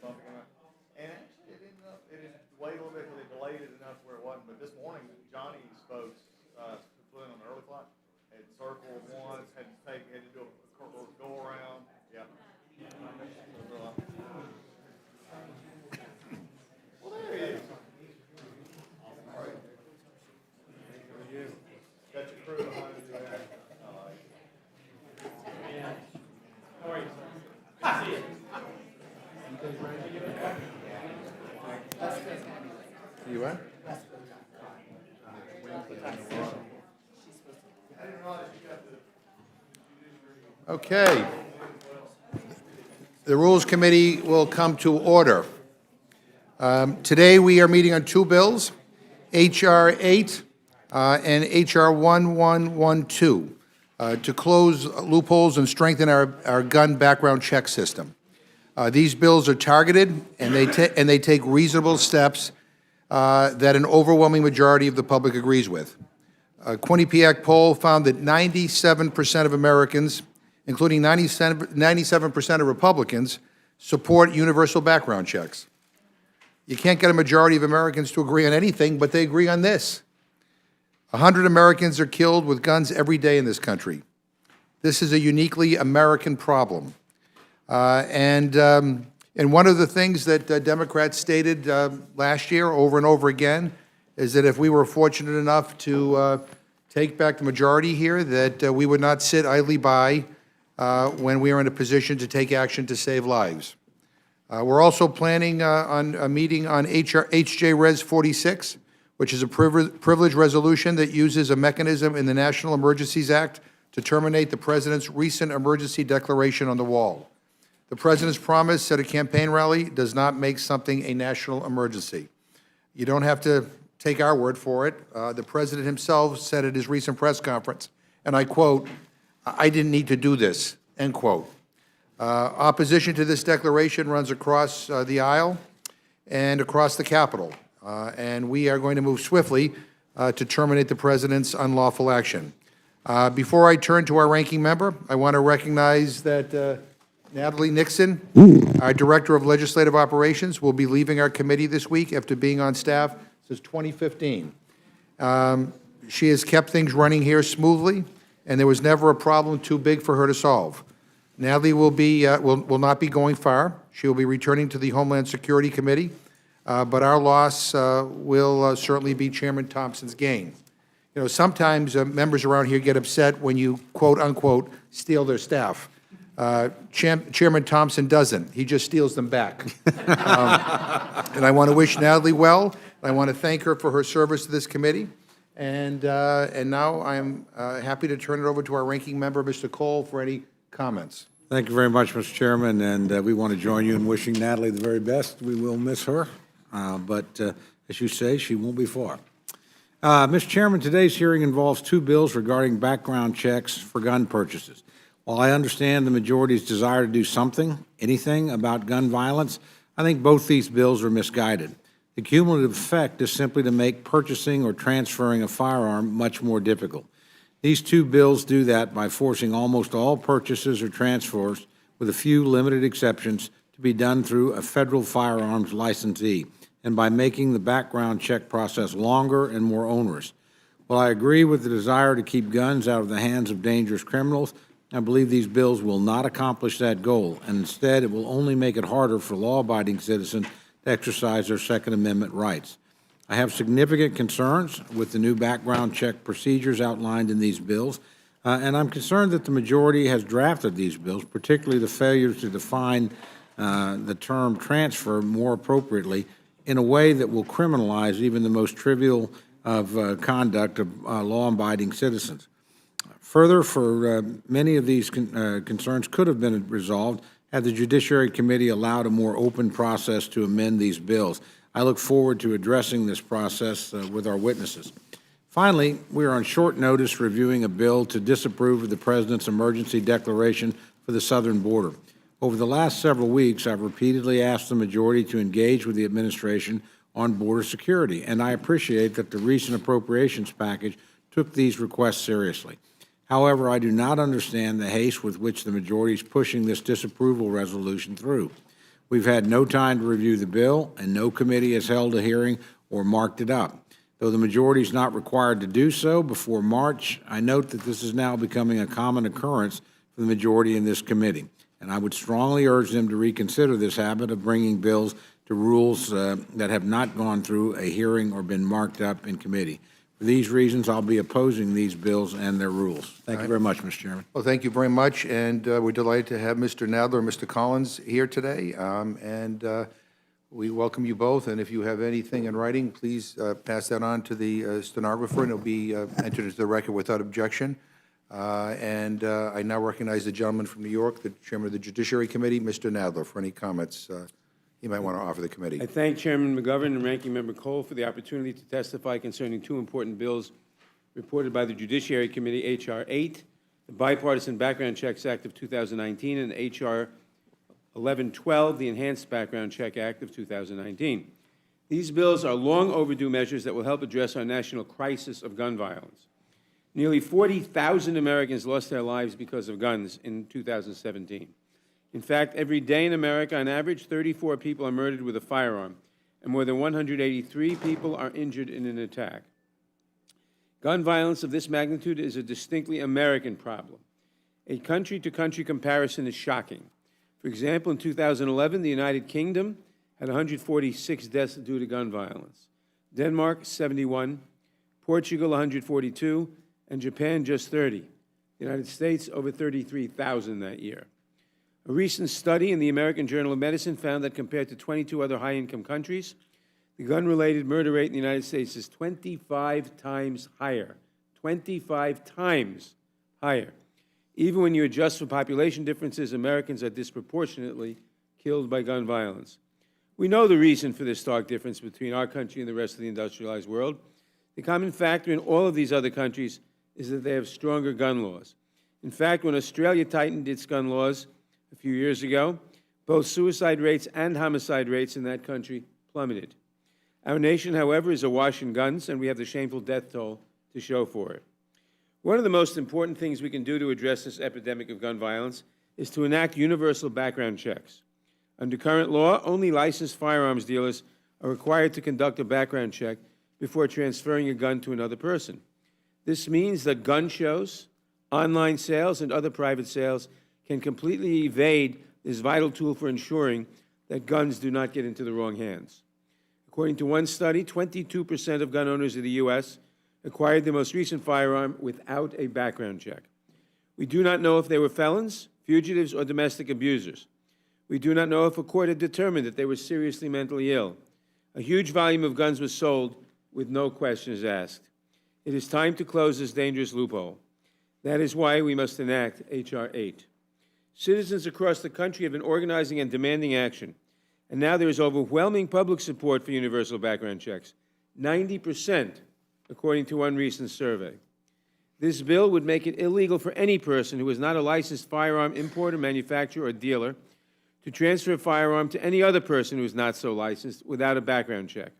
bumping around. And actually, it ended up, it delayed a little bit because they delayed it enough where it wasn't. But this morning, Johnny's folks who flew in on the early flight had circled once, had to do a go around. Yeah. Well, there he is. All right. There you got your crew behind you there. Yeah. How are you, sir? I see you. You what? Okay. The Rules Committee will come to order. Today we are meeting on two bills, H.R. 8 and H.R. 1112, to close loopholes and strengthen our gun background check system. These bills are targeted, and they take reasonable steps that an overwhelming majority of the public agrees with. A Quinnipiac poll found that 97% of Americans, including 97% of Republicans, support universal background checks. You can't get a majority of Americans to agree on anything, but they agree on this. 100 Americans are killed with guns every day in this country. This is a uniquely American problem. And one of the things that Democrats stated last year over and over again is that if we were fortunate enough to take back the majority here, that we would not sit idly by when we are in a position to take action to save lives. We're also planning on a meeting on H.J.Res 46, which is a privilege resolution that uses a mechanism in the National Emergencies Act to terminate the President's recent emergency declaration on the wall. The President's promise at a campaign rally does not make something a national emergency. You don't have to take our word for it. The President himself said at his recent press conference, and I quote, "I didn't need to do this," end quote. Opposition to this declaration runs across the aisle and across the Capitol, and we are going to move swiftly to terminate the President's unlawful action. Before I turn to our ranking member, I want to recognize that Natalie Nixon, our Director of Legislative Operations, will be leaving our committee this week after being on staff since 2015. She has kept things running here smoothly, and there was never a problem too big for her to solve. Natalie will not be going far. She will be returning to the Homeland Security Committee, but our loss will certainly be Chairman Thompson's gain. You know, sometimes members around here get upset when you, quote unquote, steal their staff. Chairman Thompson doesn't. He just steals them back. And I want to wish Natalie well. I want to thank her for her service to this committee. And now I'm happy to turn it over to our ranking member, Mr. Cole, for any comments. Thank you very much, Mr. Chairman, and we want to join you in wishing Natalie the very best. We will miss her, but as you say, she won't be far. Mr. Chairman, today's hearing involves two bills regarding background checks for gun purchases. While I understand the majority's desire to do something, anything, about gun violence, I think both these bills are misguided. The cumulative effect is simply to make purchasing or transferring a firearm much more difficult. These two bills do that by forcing almost all purchases or transfers, with a few limited exceptions, to be done through a federal firearms licensee, and by making the background check process longer and more onerous. While I agree with the desire to keep guns out of the hands of dangerous criminals, I believe these bills will not accomplish that goal, and instead it will only make it harder for law-abiding citizens to exercise their Second Amendment rights. I have significant concerns with the new background check procedures outlined in these bills, and I'm concerned that the majority has drafted these bills, particularly the failure to define the term transfer more appropriately in a way that will criminalize even the most trivial of conduct of law-abiding citizens. Further, for many of these concerns could have been resolved had the Judiciary Committee allowed a more open process to amend these bills. I look forward to addressing this process with our witnesses. Finally, we are on short notice reviewing a bill to disapprove of the President's emergency declaration for the southern border. Over the last several weeks, I've repeatedly asked the majority to engage with the administration on border security, and I appreciate that the recent appropriations package took these requests seriously. However, I do not understand the haste with which the majority is pushing this disapproval resolution through. We've had no time to review the bill, and no committee has held a hearing or marked it up. Though the majority is not required to do so before March, I note that this is now becoming a common occurrence for the majority in this committee, and I would strongly urge them to reconsider this habit of bringing bills to rules that have not gone through a hearing or been marked up in committee. For these reasons, I'll be opposing these bills and their rules. Thank you very much, Mr. Chairman. Well, thank you very much, and we're delighted to have Mr. Nadler and Mr. Collins here today, we welcome you both, and if you have anything in writing, please pass that on to the stenographer, and it'll be entered into the record without objection. I now recognize the gentleman from New York, the chairman of the Judiciary Committee, Mr. Nadler, for any comments you might want to offer the committee. I thank Chairman McGovern and Ranking Member Cole for the opportunity to testify concerning two important bills reported by the Judiciary Committee, H.R. 8, the Bipartisan Background Checks Act of 2019, and H.R. 1112, the Enhanced Background Check Act of 2019. These bills are long overdue measures that will help address our national crisis of gun violence. Nearly 40,000 Americans lost their lives because of guns in 2017. In fact, every day in America, on average, 34 people are murdered with a firearm, and more than 183 people are injured in an attack. Gun violence of this magnitude is a distinctly American problem. A country-to-country comparison is shocking. For example, in 2011, the United Kingdom had 146 deaths due to gun violence, Denmark 71, Portugal 142, and Japan just 30. The United States over 33,000 that year. A recent study in the American Journal of Medicine found that compared to 22 other high-income countries, the gun-related murder rate in the United States is 25 times higher. 25 times higher. Even when you adjust for population differences, Americans are disproportionately killed by gun violence. We know the reason for this stark difference between our country and the rest of the industrialized world. The common factor in all of these other countries is that they have stronger gun laws. In fact, when Australia tightened its gun laws a few years ago, both suicide rates and homicide rates in that country plummeted. Our nation, however, is awash in guns, and we have the shameful death toll to show for it. One of the most important things we can do to address this epidemic of gun violence is to enact universal background checks. Under current law, only licensed firearms dealers are required to conduct a background check before transferring a gun to another person. This means that gun shows, online sales, and other private sales can completely evade this vital tool for ensuring that guns do not get into the wrong hands. According to one study, 22% of gun owners in the U.S. acquired their most recent firearm without a background check. We do not know if they were felons, fugitives, or domestic abusers. We do not know if a court had determined that they were seriously mentally ill. A huge volume of guns was sold with no questions asked. It is time to close this dangerous loophole. That is why we must enact H.R. 8. Citizens across the country have been organizing and demanding action, and now there is overwhelming public support for universal background checks, 90%, according to one recent survey. This bill would make it illegal for any person who is not a licensed firearm importer, manufacturer, or dealer to transfer a firearm to any other person who is not so licensed without a background check.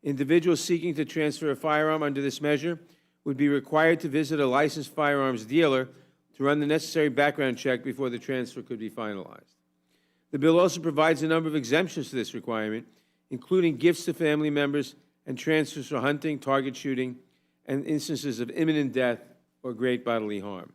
Individuals seeking to transfer a firearm under this measure would be required to visit a licensed firearms dealer to run the necessary background check before the transfer could be finalized. The bill also provides a number of exemptions to this requirement, including gifts to family members and transfers for hunting, target shooting, and instances of imminent death or great bodily harm.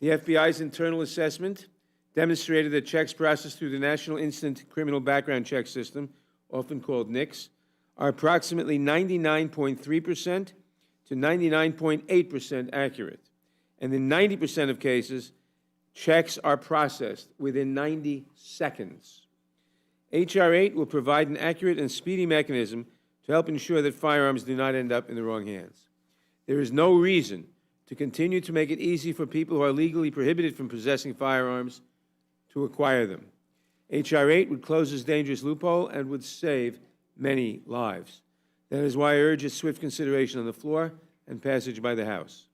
The FBI's internal assessment demonstrated that checks processed through the National Instant Criminal Background Check System, often called NICS, are approximately 99.3% to 99.8% accurate. And in 90% of cases, checks are processed within 90 seconds. H.R. 8 will provide an accurate and speedy mechanism to help ensure that firearms do not end up in the wrong hands. There is no reason to continue to make it easy for people who are legally prohibited from possessing firearms to acquire them. H.R. 8 would close this dangerous loophole and would save many lives. That is why I urge its swift consideration on the floor and passage by the House.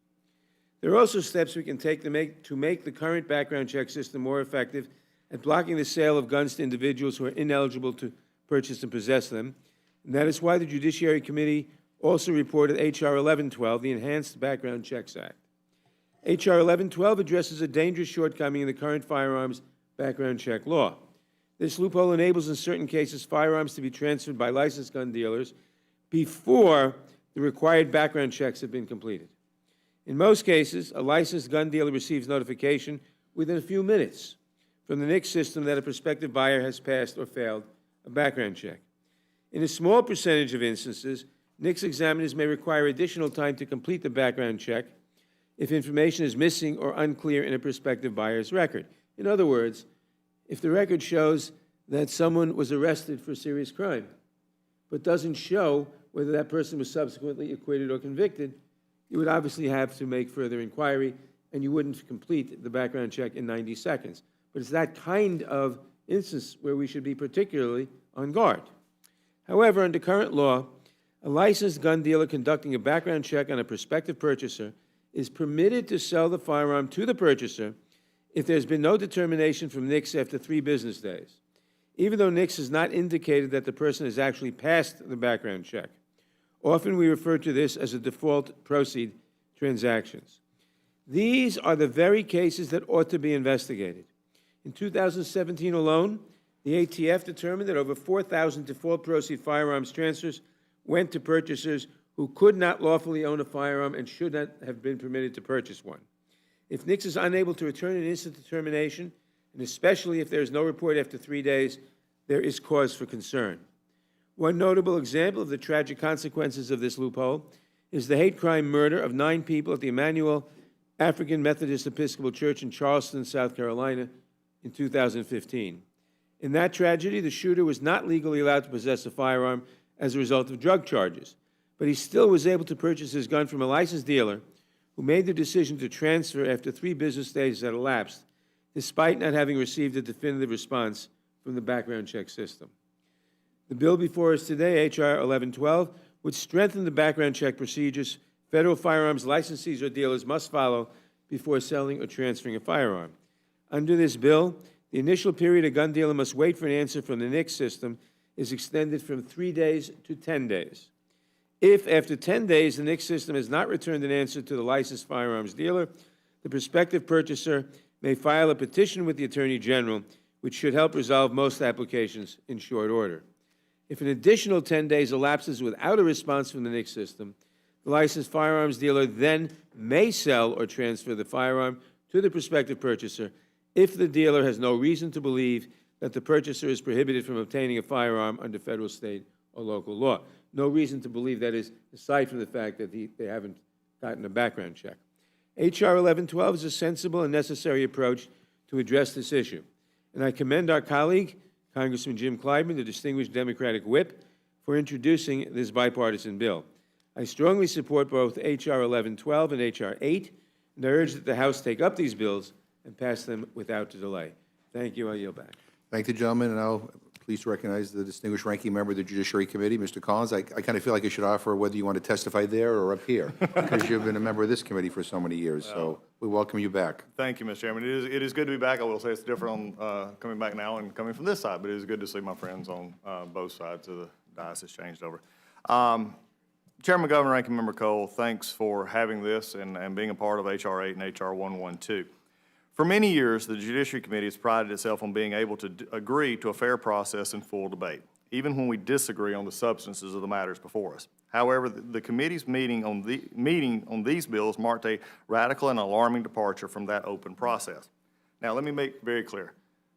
There are also steps we can take to make the current background check system more effective at blocking the sale of guns to individuals who are ineligible to purchase and possess them. And that is why the Judiciary Committee also reported H.R. 1112, the Enhanced Background Checks Act. H.R. 1112 addresses a dangerous shortcoming in the current firearms background check law. This loophole enables, in certain cases, firearms to be transferred by licensed gun dealers before the required background checks have been completed. In most cases, a licensed gun dealer receives notification within a few minutes from the NICS system that a prospective buyer has passed or failed a background check. In a small percentage of instances, NICS examiners may require additional time to complete the background check if information is missing or unclear in a prospective buyer's record. In other words, if the record shows that someone was arrested for a serious crime, but doesn't show whether that person was subsequently acquitted or convicted, you would obviously have to make further inquiry, and you wouldn't complete the background check in 90 seconds. But it's that kind of instance where we should be particularly on guard. However, under current law, a licensed gun dealer conducting a background check on a prospective purchaser is permitted to sell the firearm to the purchaser if there's been no determination from NICS after 3 business days, even though NICS has not indicated that the person has actually passed the background check. Often we refer to this as a default proceed transactions. These are the very cases that ought to be investigated. In 2017 alone, the ATF determined that over 4,000 default proceed firearms transfers went to purchasers who could not lawfully own a firearm and should not have been permitted to purchase one. If NICS is unable to return an instant determination, and especially if there is no report after 3 days, there is cause for concern. One notable example of the tragic consequences of this loophole is the hate crime murder of 9 people at the Emmanuel African Methodist Episcopal Church in Charleston, South Carolina, in 2015. In that tragedy, the shooter was not legally allowed to possess a firearm as a result of drug charges, but he still was able to purchase his gun from a licensed dealer who made the decision to transfer after 3 business days had elapsed, despite not having received a definitive response from the background check system. The bill before us today, H.R. 1112, would strengthen the background check procedures federal firearms licensees or dealers must follow before selling or transferring a firearm. Under this bill, the initial period a gun dealer must wait for an answer from the NICS system is extended from 3 days to 10 days. If, after 10 days, the NICS system has not returned an answer to the licensed firearms dealer, the prospective purchaser may file a petition with the Attorney General, which should help resolve most applications in short order. If an additional 10 days elapses without a response from the NICS system, the licensed firearms dealer then may sell or transfer the firearm to the prospective purchaser if the dealer has no reason to believe that the purchaser is prohibited from obtaining a firearm under federal, state, or local law. No reason to believe that is, aside from the fact that they haven't gotten a background check. H.R. 1112 is a sensible and necessary approach to address this issue, and I commend our colleague, Congressman Jim Clyburn, the distinguished Democratic whip, for introducing this bipartisan bill. I strongly support both H.R. 1112 and H.R. 8, and I urge that the House take up these bills and pass them without delay. Thank you. I yield back. Thank the gentleman, and now please recognize the distinguished ranking member of the Judiciary Committee, Mr. Collins. I kind of feel like I should offer whether you want to testify there or up here, because you've been a member of this committee for so many years, so we welcome you back. Thank you, Mr. Chairman. It is good to be back. I will say it's different on coming back now and coming from this side, but it is good to see my friends on both sides of the diocese changed over. Chairman, Governor, Ranking Member Cole, thanks for having this and being a part of H.R. 8 and H.R. 112. For many years, the Judiciary Committee has prided itself on being able to agree to a fair process and full debate, even when we disagree on the substances of the matters before us. However, the committee's meeting on these bills marked a radical and alarming departure from that open process. Now, let me make very clear.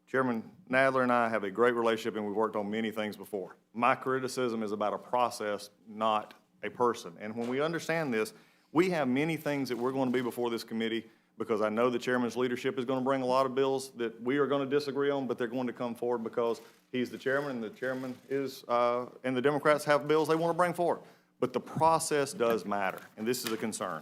Chairman Nadler and I have a great relationship, and we've worked on many things before. My criticism is about a process, not a person. And when we understand this, we have many things that we're going to be before this committee, because I know the chairman's leadership is going to bring a lot of bills that we are going to disagree on, but they're going to come forward because he's the chairman, and the chairman is, and the Democrats have bills they want to bring forward. But the process does matter, and this is a concern.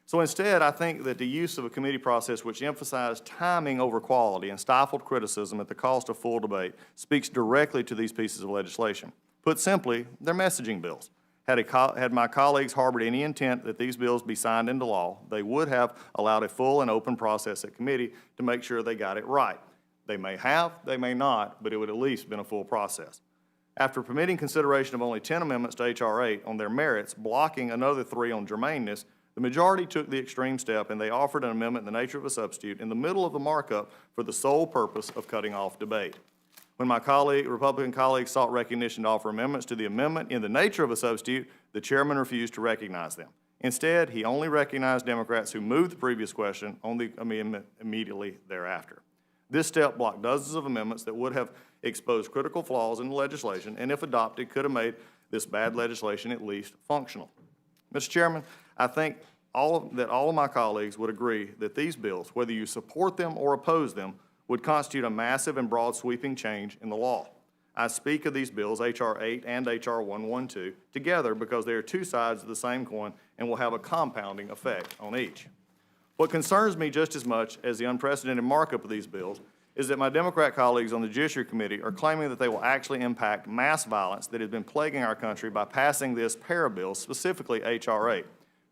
So instead, I think that the use of a committee process which emphasized timing over quality and stifled criticism at the cost of full debate speaks directly to these pieces of legislation. Put simply, they're messaging bills. Had my colleagues harbored any intent that these bills be signed into law, they would have allowed a full and open process at committee to make sure they got it right. They may have, they may not, but it would at least been a full process. After permitting consideration of only 10 amendments to H.R. 8 on their merits, blocking another 3 on germaneness, the majority took the extreme step and they offered an amendment in the nature of a substitute in the middle of the markup for the sole purpose of cutting off debate. When my Republican colleagues sought recognition to offer amendments to the amendment in the nature of a substitute, the chairman refused to recognize them. Instead, he only recognized Democrats who moved the previous question on the amendment immediately thereafter. This step blocked dozens of amendments that would have exposed critical flaws in the legislation, and if adopted, could have made this bad legislation at least functional. Mr. Chairman, I think all of my colleagues would agree that these bills, whether you support them or oppose them, would constitute a massive and broad sweeping change in the law. I speak of these bills, H.R. 8 and H.R. 112, together because they are two sides of the same coin and will have a compounding effect on each. What concerns me just as much as the unprecedented markup of these bills is that my Democrat colleagues on the Judiciary Committee are claiming that they will actually impact mass violence that has been plaguing our country by passing this pair of bills, specifically H.R. 8.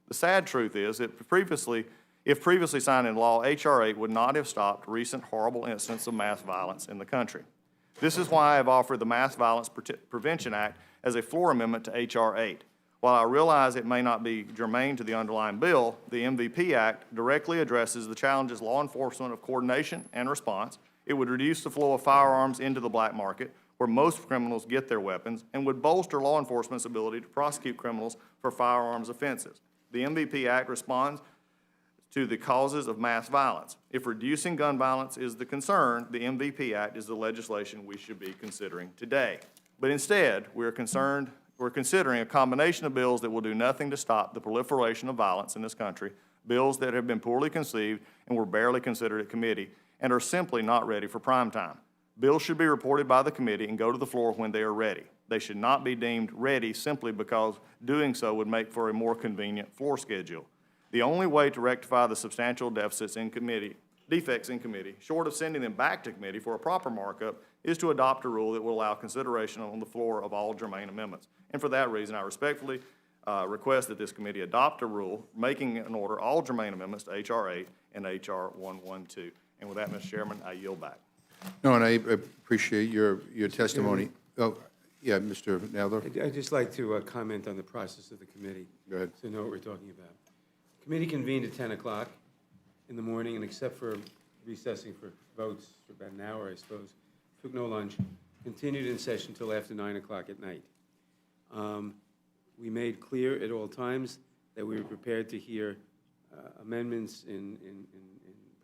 The sad truth is that if previously signed into law, H.R. 8 would not have stopped recent horrible incidents of mass violence in the country. This is why I have offered the Mass Violence Prevention Act as a floor amendment to H.R. 8. While I realize it may not be germane to the underlying bill, the MVP Act directly addresses the challenges law enforcement of coordination and response. It would reduce the flow of firearms into the black market, where most criminals get their weapons, and would bolster law enforcement's ability to prosecute criminals for firearms offenses. The MVP Act responds to the causes of mass violence. If reducing gun violence is the concern, the MVP Act is the legislation we should be considering today. But instead, we're considering a combination of bills that will do nothing to stop the proliferation of violence in this country, bills that have been poorly conceived and were barely considered at committee and are simply not ready for prime time. Bills should be reported by the committee and go to the floor when they are ready. They should not be deemed ready simply because doing so would make for a more convenient floor schedule. The only way to rectify the substantial defects in committee, short of sending them back to committee for a proper markup, is to adopt a rule that will allow consideration on the floor of all germane amendments. And for that reason, I respectfully request that this committee adopt a rule making in order all germane amendments to H.R. 8 and H.R. 112. And with that, Mr. Chairman, I yield back. No, and I appreciate your testimony. Oh, yeah, Mr. Nadler? I'd just like to comment on the process of the committee. Go ahead. So you know what we're talking about. Committee convened at 10 o'clock in the morning, and except for recessing for votes for about an hour, I suppose, took no lunch, continued in session until after 9 o'clock at night. We made clear at all times that we were prepared to hear amendments in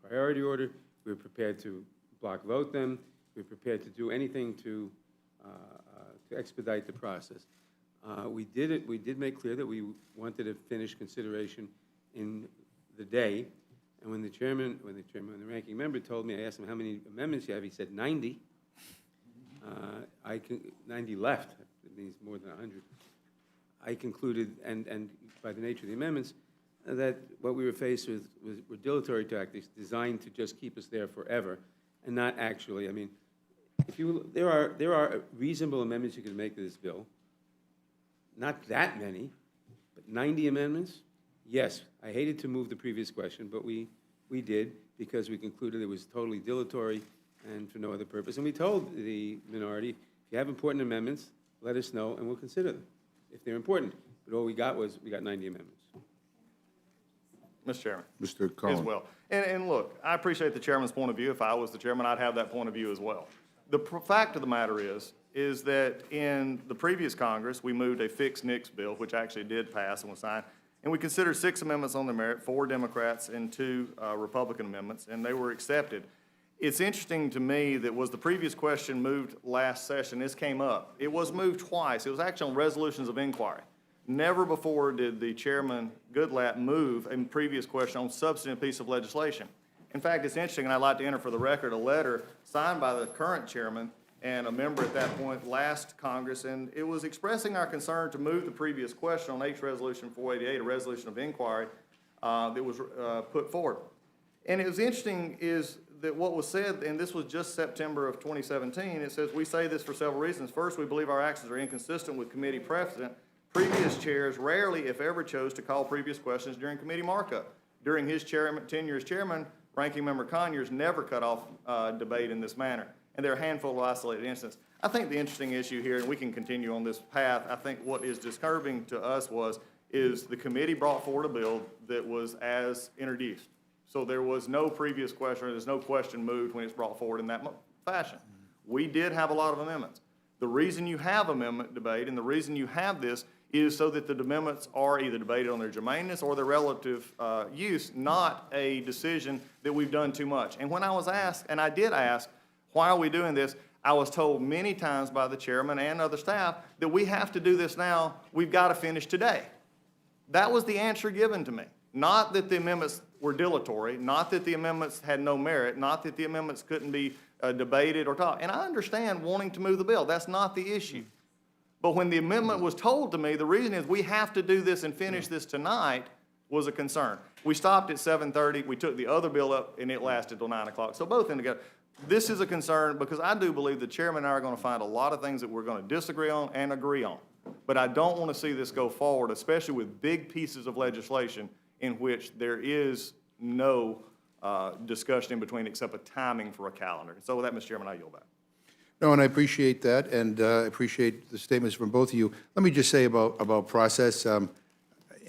priority order. We were prepared to block vote them. We were prepared to do anything to expedite the process. We did make clear that we wanted to finish consideration in the day. And when the ranking member told me, I asked him how many amendments you have, he said 90. 90 left. It means more than 100. I concluded, and by the nature of the amendments, that what we were faced with were dilatory tactics designed to just keep us there forever, and not actually. I mean, there are reasonable amendments you can make to this bill. Not that many, but 90 amendments. Yes, I hated to move the previous question, but we did because we concluded it was totally dilatory and for no other purpose. And we told the minority, if you have important amendments, let us know and we'll consider them if they're important. But all we got 90 amendments. Mr. Chairman. Mr. Cohen. As well. And look, I appreciate the chairman's point of view. If I was the chairman, I'd have that point of view as well. The fact of the matter is that in the previous Congress, we moved a fixed NICS bill, which actually did pass and was signed, and we considered 6 amendments on the merit, 4 Democrats and 2 Republican amendments, and they were accepted. It's interesting to me that was the previous question moved last session, this came up. It was moved twice. It was actually on resolutions of inquiry. Never before did the Chairman Goodlatte move a previous question on substantive piece of legislation. In fact, it's interesting, and I'd like to enter for the record a letter signed by the current chairman and a member at that point last Congress, and it was expressing our concern to move the previous question on H Resolution 488, a resolution of inquiry that was put forward. And it was interesting is that what was said, and this was just September of 2017, it says, we say this for several reasons. First, we believe our actions are inconsistent with committee precedent. Previous chairs rarely, if ever, chose to call previous questions during committee markup. During his tenure as chairman, Ranking Member Conyers never cut off debate in this manner. And there are a handful of isolated incidents. I think the interesting issue here, and we can continue on this path, I think what is disturbing to us is the committee brought forward a bill that was as introduced. So there was no previous question, or there's no question moved when it's brought forward in that fashion. We did have a lot of amendments. The reason you have amendment debate and the reason you have this is so that the amendments are either debated on their germaneness or their relative use, not a decision that we've done too much. And when I was asked, and I did ask, why are we doing this? I was told many times by the chairman and other staff that we have to do this now. We've got to finish today. That was the answer given to me. Not that the amendments were dilatory, not that the amendments had no merit, not that the amendments couldn't be debated or talked. And I understand wanting to move the bill. That's not the issue. But when the amendment was told to me, the reason is we have to do this and finish this tonight was a concern. We stopped at 7:30. We took the other bill up, and it lasted till 9 o'clock. So both in together. This is a concern because I do believe the chairman and I are going to find a lot of things that we're going to disagree on and agree on. But I don't want to see this go forward, especially with big pieces of legislation in which there is no discussion in between except a timing for a calendar. So with that, Mr. Chairman, I yield back. No, and I appreciate that, and I appreciate the statements from both of you. Let me just say about process, and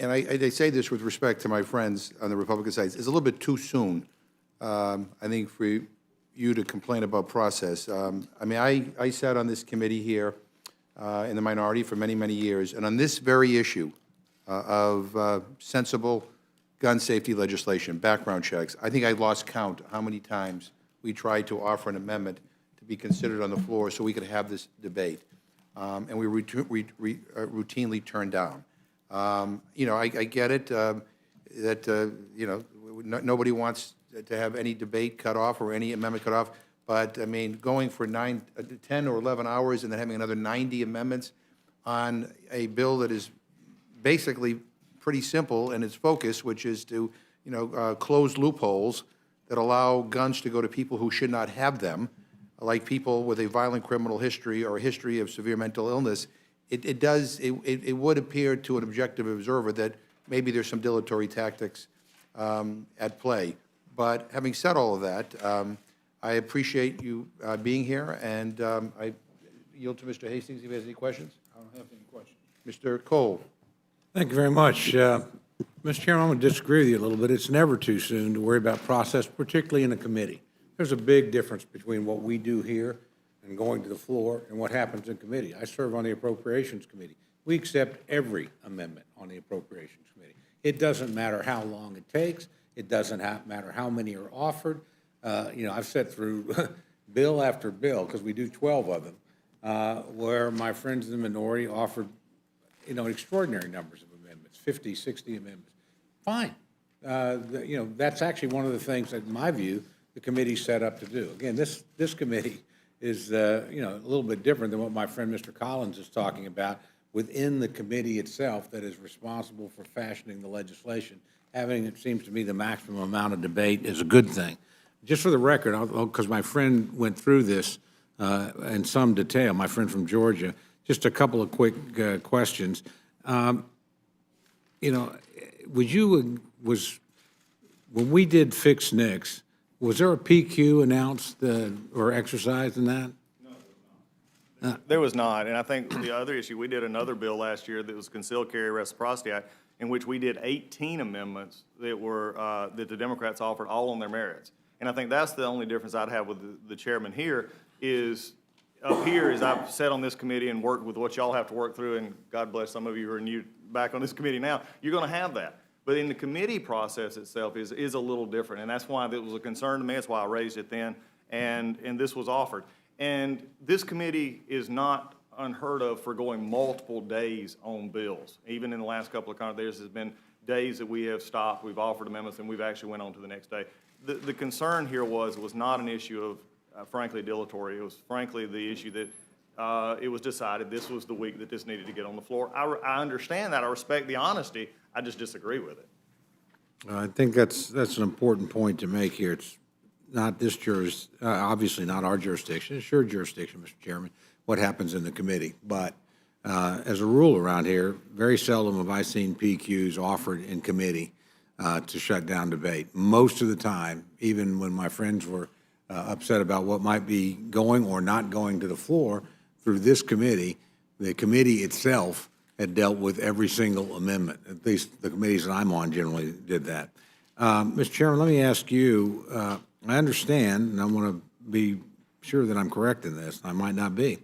I say this with respect to my friends on the Republican side. It's a little bit too soon, I think, for you to complain about process. I mean, I sat on this committee here in the minority for many, many years, and on this very issue of sensible gun safety legislation, background checks, I think I lost count how many times we tried to offer an amendment to be considered on the floor so we could have this debate, and we routinely turned down. You know, I get it that, you know, nobody wants to have any debate cut off or any amendment cut off, but, I mean, going for 10 or 11 hours and then having another 90 amendments on a bill that is basically pretty simple in its focus, which is to, you know, close loopholes that allow guns to go to people who should not have them, like people with a violent criminal history or a history of severe mental illness. It would appear to an objective observer that maybe there's some dilatory tactics at play. But having said all of that, I appreciate you being here, and I yield to Mr. Hastings if he has any questions. I don't have any questions. Mr. Cole. Thank you very much. Mr. Chairman, I'm going to disagree with you a little bit. It's never too soon to worry about process, particularly in a committee. There's a big difference between what we do here and going to the floor and what happens in committee. I serve on the Appropriations Committee. We accept every amendment on the Appropriations Committee. It doesn't matter how long it takes. It doesn't matter how many are offered. You know, I've sat through bill after bill, because we do 12 of them, where my friends in the minority offered, you know, extraordinary numbers of amendments, 50, 60 amendments. Fine. You know, that's actually one of the things that, in my view, the committee's set up to do. Again, this committee is, you know, a little bit different than what my friend Mr. Collins is talking about within the committee itself that is responsible for fashioning the legislation. Having, it seems to me, the maximum amount of debate is a good thing. Just for the record, because my friend went through this in some detail, my friend from Georgia, just a couple of quick questions. You know, when we did fix NICS, was there a PQ announced or exercised in that? No, there was not. And I think the other issue, we did another bill last year that was Concealed Carry Reciprocity Act, in which we did 18 amendments that were that the Democrats offered all on their merits. And I think that's the only difference I'd have with the chairman here is, up here, as I've sat on this committee and worked with what y'all have to work through, and God bless some of you who are new back on this committee now, you're going to have that. But in the committee process itself is a little different, and that's why it was a concern to me. That's why I raised it then, and this was offered. And this committee is not unheard of for going multiple days on bills. Even in the last couple of days, there's been days that we have stopped, we've offered amendments, and we've actually went on to the next day. The concern here was not an issue of, frankly, dilatory. It was, frankly, the issue that it was decided this was the week that this needed to get on the floor. I understand that. I respect the honesty. I just disagree with it. I think that's an important point to make here. It's not this obviously not our jurisdiction. It's your jurisdiction, Mr. Chairman, what happens in the committee. But as a rule around here, very seldom have I seen PQs offered in committee to shut down debate. Most of the time, even when my friends were upset about what might be going or not going to the floor through this committee, the committee itself had dealt with every single amendment. At least the committees that I'm on generally did that. Mr. Chairman, let me ask you, I understand, and I want to be sure that I'm correct in this. I might not be.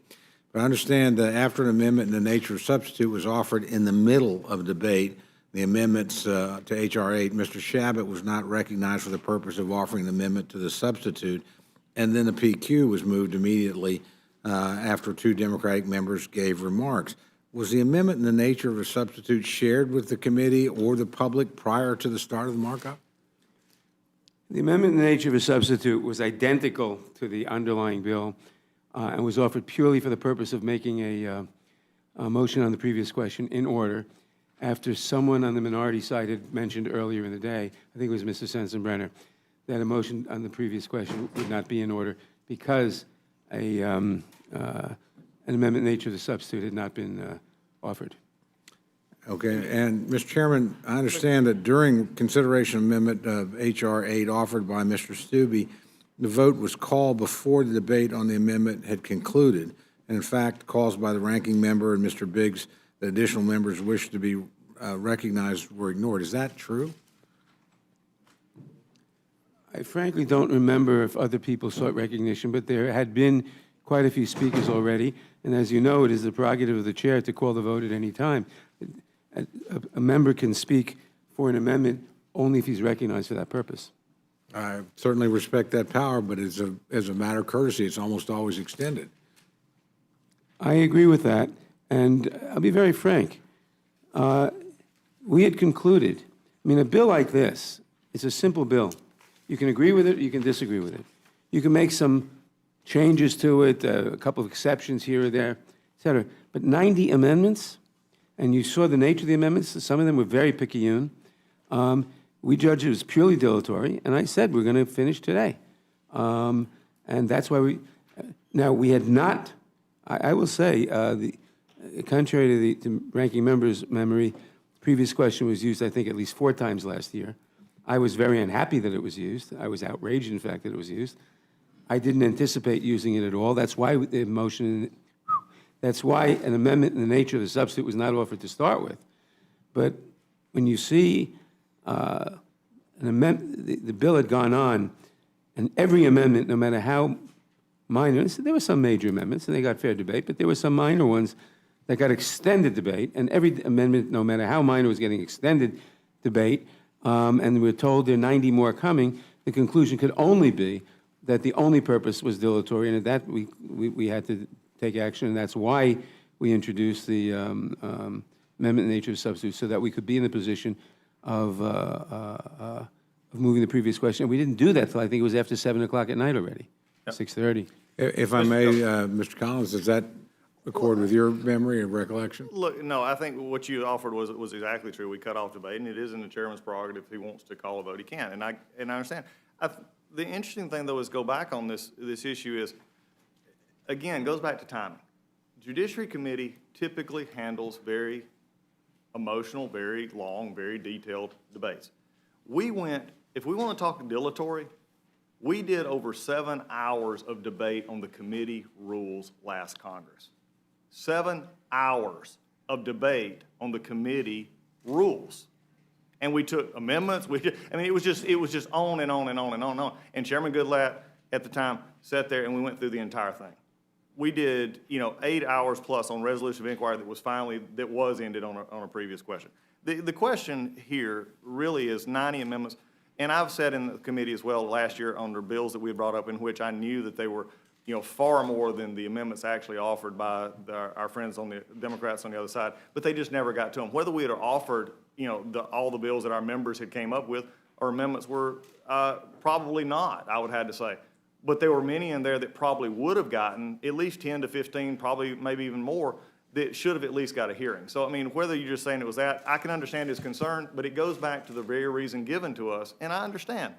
But I understand that after an amendment in the nature of substitute was offered in the middle of debate, the amendments to H.R. 8, Mr. Shabbat was not recognized for the purpose of offering an amendment to the substitute, and then the PQ was moved immediately after two Democratic members gave remarks. Was the amendment in the nature of a substitute shared with the committee or the public prior to the start of the markup? The amendment in the nature of a substitute was identical to the underlying bill and was offered purely for the purpose of making a motion on the previous question in order after someone on the minority side had mentioned earlier in the day, I think it was Mr. Sensenbrenner, that a motion on the previous question would not be in order because an amendment in the nature of the substitute had not been offered. Okay, and Mr. Chairman, I understand that during consideration amendment of H.R. 8 offered by Mr. Stube, the vote was called before the debate on the amendment had concluded. And in fact, calls by the ranking member and Mr. Biggs that additional members wished to be recognized were ignored. Is that true? I frankly don't remember if other people sought recognition, but there had been quite a few speakers already. And as you know, it is the prerogative of the chair to call the vote at any time. A member can speak for an amendment only if he's recognized for that purpose. I certainly respect that power, but as a matter of courtesy, it's almost always extended. I agree with that, and I'll be very frank. We had concluded, I mean, a bill like this, it's a simple bill. You can agree with it, or you can disagree with it. You can make some changes to it, a couple of exceptions here or there, et cetera. But 90 amendments, and you saw the nature of the amendments, some of them were very picayune. We judged it was purely dilatory, and I said we're going to finish today. And that's why now we had not, I will say, contrary to the ranking member's memory, the previous question was used, I think, at least 4 times last year. I was very unhappy that it was used. I was outraged, in fact, that it was used. I didn't anticipate using it at all. That's why the motion, that's why an amendment in the nature of the substitute was not offered to start with. But when you see the bill had gone on, and every amendment, no matter how minor, there were some major amendments, and they got fair debate, but there were some minor ones that got extended debate, and every amendment, no matter how minor, was getting extended debate, and we're told there are 90 more coming. The conclusion could only be that the only purpose was dilatory, and at that we had to take action, and that's why we introduced the amendment in the nature of substitute, so that we could be in the position of moving the previous question. And we didn't do that till I think it was after 7 o'clock at night already, 6:30. If I may, Mr. Collins, does that accord with your memory and recollection? Look, no, I think what you offered was exactly true. We cut off debate, and it is in the chairman's prerogative. If he wants to call a vote, he can, and I understand. The interesting thing, though, is go back on this issue is, again, goes back to timing. Judiciary Committee typically handles very emotional, very long, very detailed debates. If we want to talk dilatory, we did over 7 hours of debate on the committee rules last Congress. 7 hours of debate on the committee rules. And we took amendments. It was just on and on and on and on and on. And Chairman Goodlatte at the time sat there and we went through the entire thing. We did, 8 hours plus on resolution of inquiry that was ended on a previous question. The question here really is 90 amendments. And I've said in the committee as well last year under bills that we had brought up in which I knew that they were, far more than the amendments actually offered by our friends on the Democrats on the other side, but they just never got to them. Whether we had offered, all the bills that our members had came up with or amendments were probably not, I would have to say. But there were many in there that probably would have gotten at least 10 to 15, probably maybe even more, that should have at least got a hearing. So, whether you're just saying it was that, I can understand his concern, but it goes back to the very reason given to us, and I understand.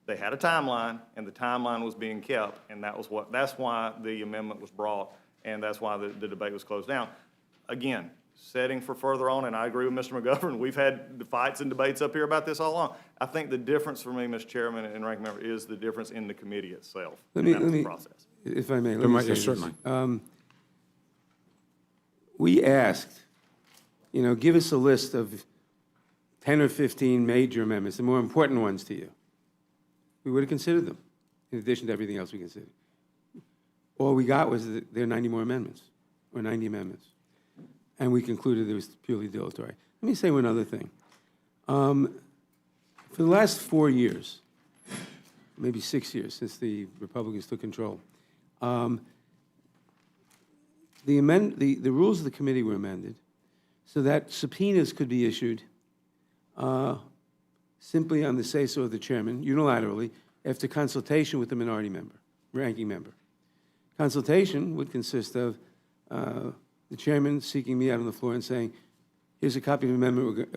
They had a timeline, and the timeline was being kept, and that's why the amendment was brought, and that's why the debate was closed down. Again, setting for further on, and I agree with Mr. McGovern, we've had the fights and debates up here about this all along. I think the difference for me, Mr. Chairman and Ranking Member, is the difference in the committee itself. Let me process. If I may, let me say this. Certainly. We asked, give us a list of 10 or 15 major amendments, the more important ones to you. We would have considered them, in addition to everything else we considered. All we got was that there are 90 more amendments, or 90 amendments. And we concluded it was purely dilatory. Let me say one other thing. For the last 4 years, maybe 6 years since the Republicans took control, the rules of the committee were amended so that subpoenas could be issued simply on the say-so of the chairman, unilaterally, after consultation with the minority member, ranking member. Consultation would consist of the chairman seeking me out on the floor and saying, here's a copy of an amendment,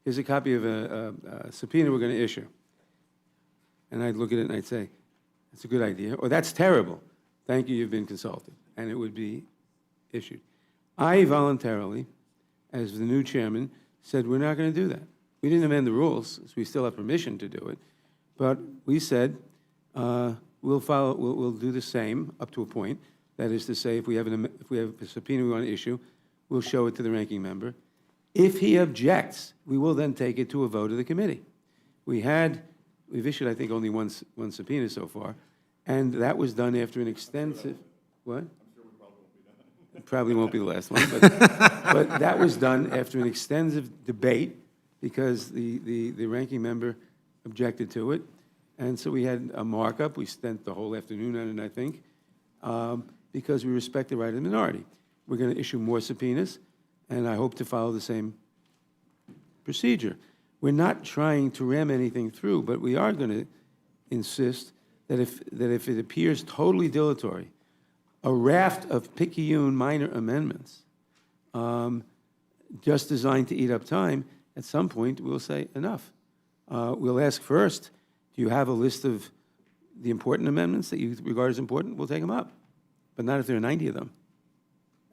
here's a copy of a subpoena we're going to issue. And I'd look at it and I'd say, that's a good idea, or that's terrible. Thank you, you've been consulted. And it would be issued. I voluntarily, as the new chairman, said we're not going to do that. We didn't amend the rules, so we still have permission to do it. But we said we'll do the same up to a point. That is to say, if we have a subpoena we want to issue, we'll show it to the ranking member. If he objects, we will then take it to a vote of the committee. We've issued, I think, only one subpoena so far, and that was done after an extensive, what? I'm sure we probably won't be done. It probably won't be the last one, but that was done after an extensive debate because the ranking member objected to it. And so we had a markup. We spent the whole afternoon on it, I think, because we respect the right of the minority. We're going to issue more subpoenas, and I hope to follow the same procedure. We're not trying to ram anything through, but we are going to insist that if it appears totally dilatory, a raft of picayune minor amendments just designed to eat up time, at some point we'll say enough. We'll ask first, do you have a list of the important amendments that you regard as important? We'll take them up, but not if there are 90 of them.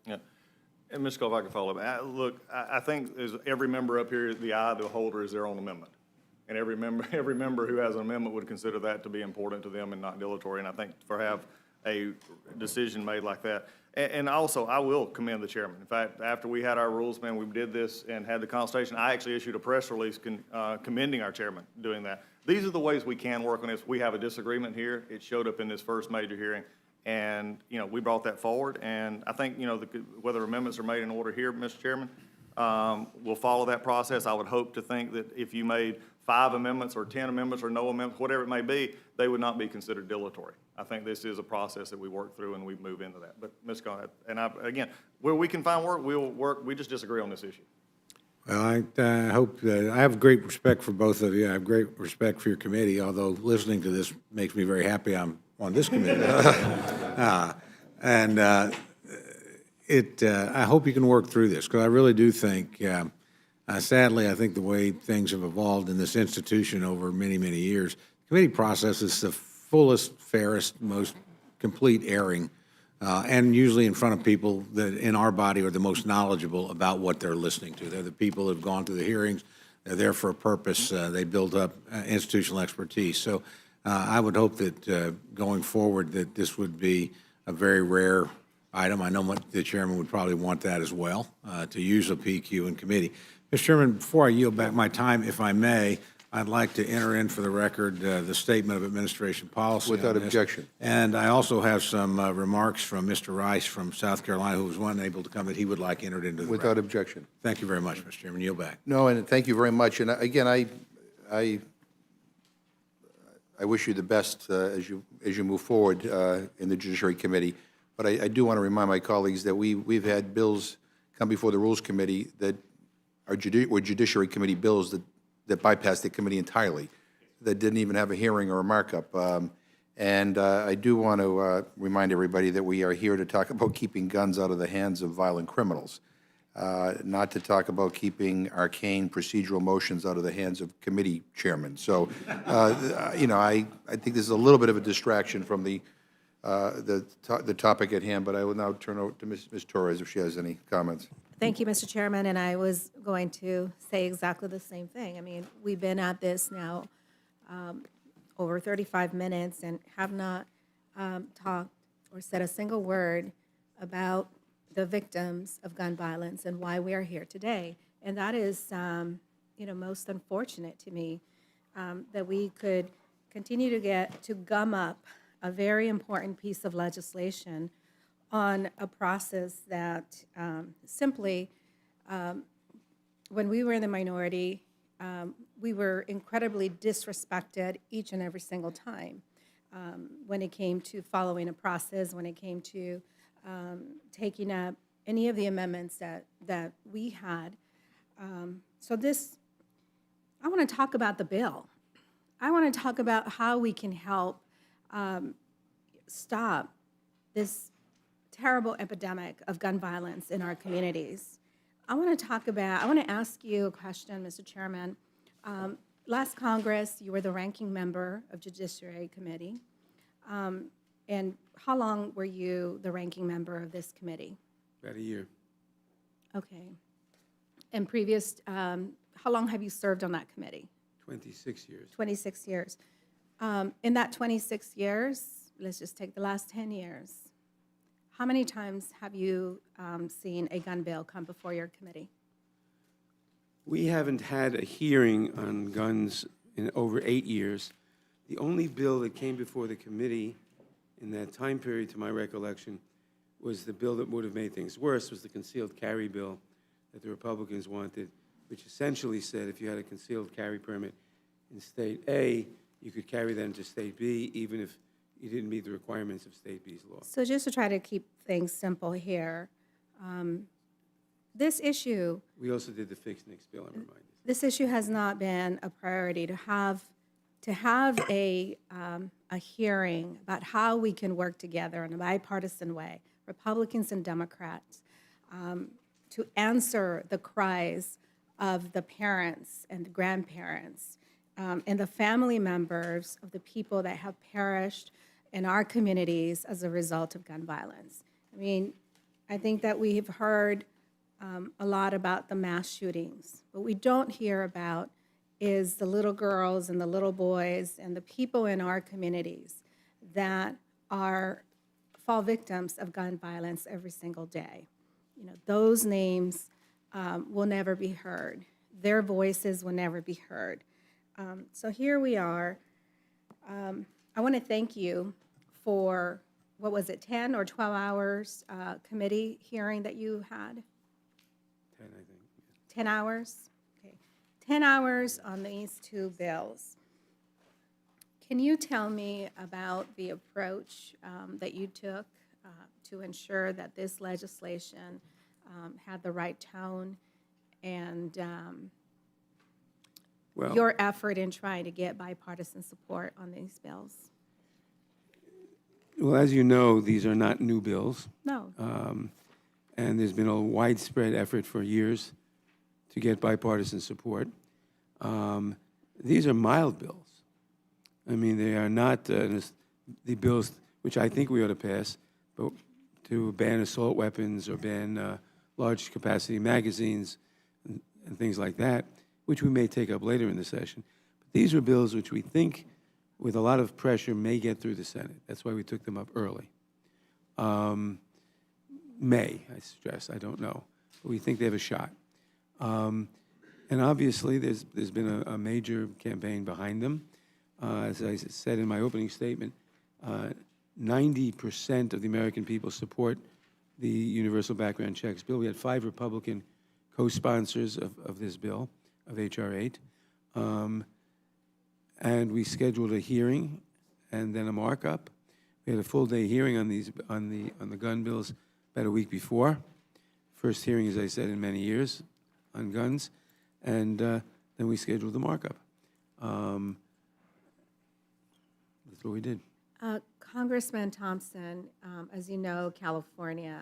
Yeah. And Ms. Cole, if I can follow up. Look, I think as every member up here, the eye of the beholder is their own amendment. And every member who has an amendment would consider that to be important to them and not dilatory. And I think for have a decision made like that. And also, I will commend the chairman. In fact, after we had our rules, man, we did this and had the consultation, I actually issued a press release commending our chairman doing that. These are the ways we can work on this. We have a disagreement here. It showed up in this first major hearing. And, we brought that forward. And I think, whether amendments are made in order here, Mr. Chairman, we'll follow that process. I would hope to think that if you made 5 amendments or 10 amendments or no amendments, whatever it may be, they would not be considered dilatory. I think this is a process that we work through and we move into that. But, Ms. Scott, and again, where we can find work, we'll work. We just disagree on this issue. Well, I hope that I have great respect for both of you. I have great respect for your committee, although listening to this makes me very happy I'm on this committee. I hope you can work through this, because I really do think, sadly, I think the way things have evolved in this institution over many, many years, the committee process is the fullest, fairest, most complete airing, and usually in front of people that in our body are the most knowledgeable about what they're listening to. They're the people who have gone to the hearings. They're there for a purpose. They build up institutional expertise. So I would hope that going forward that this would be a very rare item. I know the chairman would probably want that as well, to use a PQ in committee. Mr. Chairman, before I yield back my time, if I may, I'd like to enter in for the record the statement of administration policy. Without objection. And I also have some remarks from Mr. Rice from South Carolina, who was unable to come, that he would like entered into the Without record. objection. Thank you very much, Mr. Chairman. Yield back. No, and thank you very much. And again, I wish you the best as you move forward in the Judiciary Committee. But I do want to remind my colleagues that we've had bills come before the Rules Committee that were Judiciary Committee bills that bypassed the committee entirely, that didn't even have a hearing or a markup. And I do want to remind everybody that we are here to talk about keeping guns out of the hands of violent criminals, not to talk about keeping arcane procedural motions out of the hands of committee chairmen. So, I think this is a little bit of a distraction from the topic at hand, but I will now turn over to Ms. Torres if she has any comments. Thank you, Mr. Chairman, and I was going to say exactly the same thing. I mean, we've been at this now over 35 minutes and have not talked or said a single word about the victims of gun violence and why we are here today. And that is, most unfortunate to me, that we could continue to gum up a very important piece of legislation on a process that simply, when we were in the minority, we were incredibly disrespected each and every single time when it came to following a process, when it came to taking up any of the amendments that we had. So this, I want to talk about the bill. I want to talk about how we can help stop this terrible epidemic of gun violence in our communities. I want to ask you a question, Mr. Chairman. Last Congress, you were the ranking member of Judiciary Committee. And how long were you the ranking member of this committee? About a year. Okay. And previous, how long have you served on that committee? 26 years. 26 years. In that 26 years, let's just take the last 10 years, how many times have you seen a gun bill come before your committee? We haven't had a hearing on guns in over 8 years. The only bill that came before the committee in that time period, to my recollection, was the bill that would have made things worse, was the concealed carry bill that the Republicans wanted, which essentially said if you had a concealed carry permit in State A, you could carry that into State B, even if you didn't meet the requirements of State B's law. So just to try to keep things simple here, this issue, We also did the fixed NICS bill, I'm reminded. this issue has not been a priority to have a hearing about how we can work together in a bipartisan way, Republicans and Democrats, to answer the cries of the parents and the grandparents and the family members of the people that have perished in our communities as a result of gun violence. I mean, I think that we've heard a lot about the mass shootings. What we don't hear about is the little girls and the little boys and the people in our communities that fall victims of gun violence every single day. You know, those names will never be heard. Their voices will never be heard. So here we are. I want to thank you for, what was it, 10 or 12 hours committee hearing that you had? 10, I think. 10 hours? Okay. 10 hours on these two bills. Can you tell me about the approach that you took to ensure that this legislation had the right tone and Well, your effort in trying to get bipartisan support on these bills? well, as you know, these are not new bills. No. And there's been a widespread effort for years to get bipartisan support. These are mild bills. I mean, they are not the bills which I think we ought to pass, but to ban assault weapons or ban large capacity magazines and things like that, which we may take up later in the session. But these are bills which we think, with a lot of pressure, may get through the Senate. That's why we took them up early. May, I stress, I don't know. But we think they have a shot. And obviously, there's been a major campaign behind them. As I said in my opening statement, 90% of the American people support the universal background checks bill. We had 5 Republican co-sponsors of this bill, of H.R. 8. And we scheduled a hearing and then a markup. We had a full-day hearing on the gun bills about a week before. First hearing, as I said, in many years on guns. And then we scheduled the markup. That's what we did. Congressman Thompson, as you know, California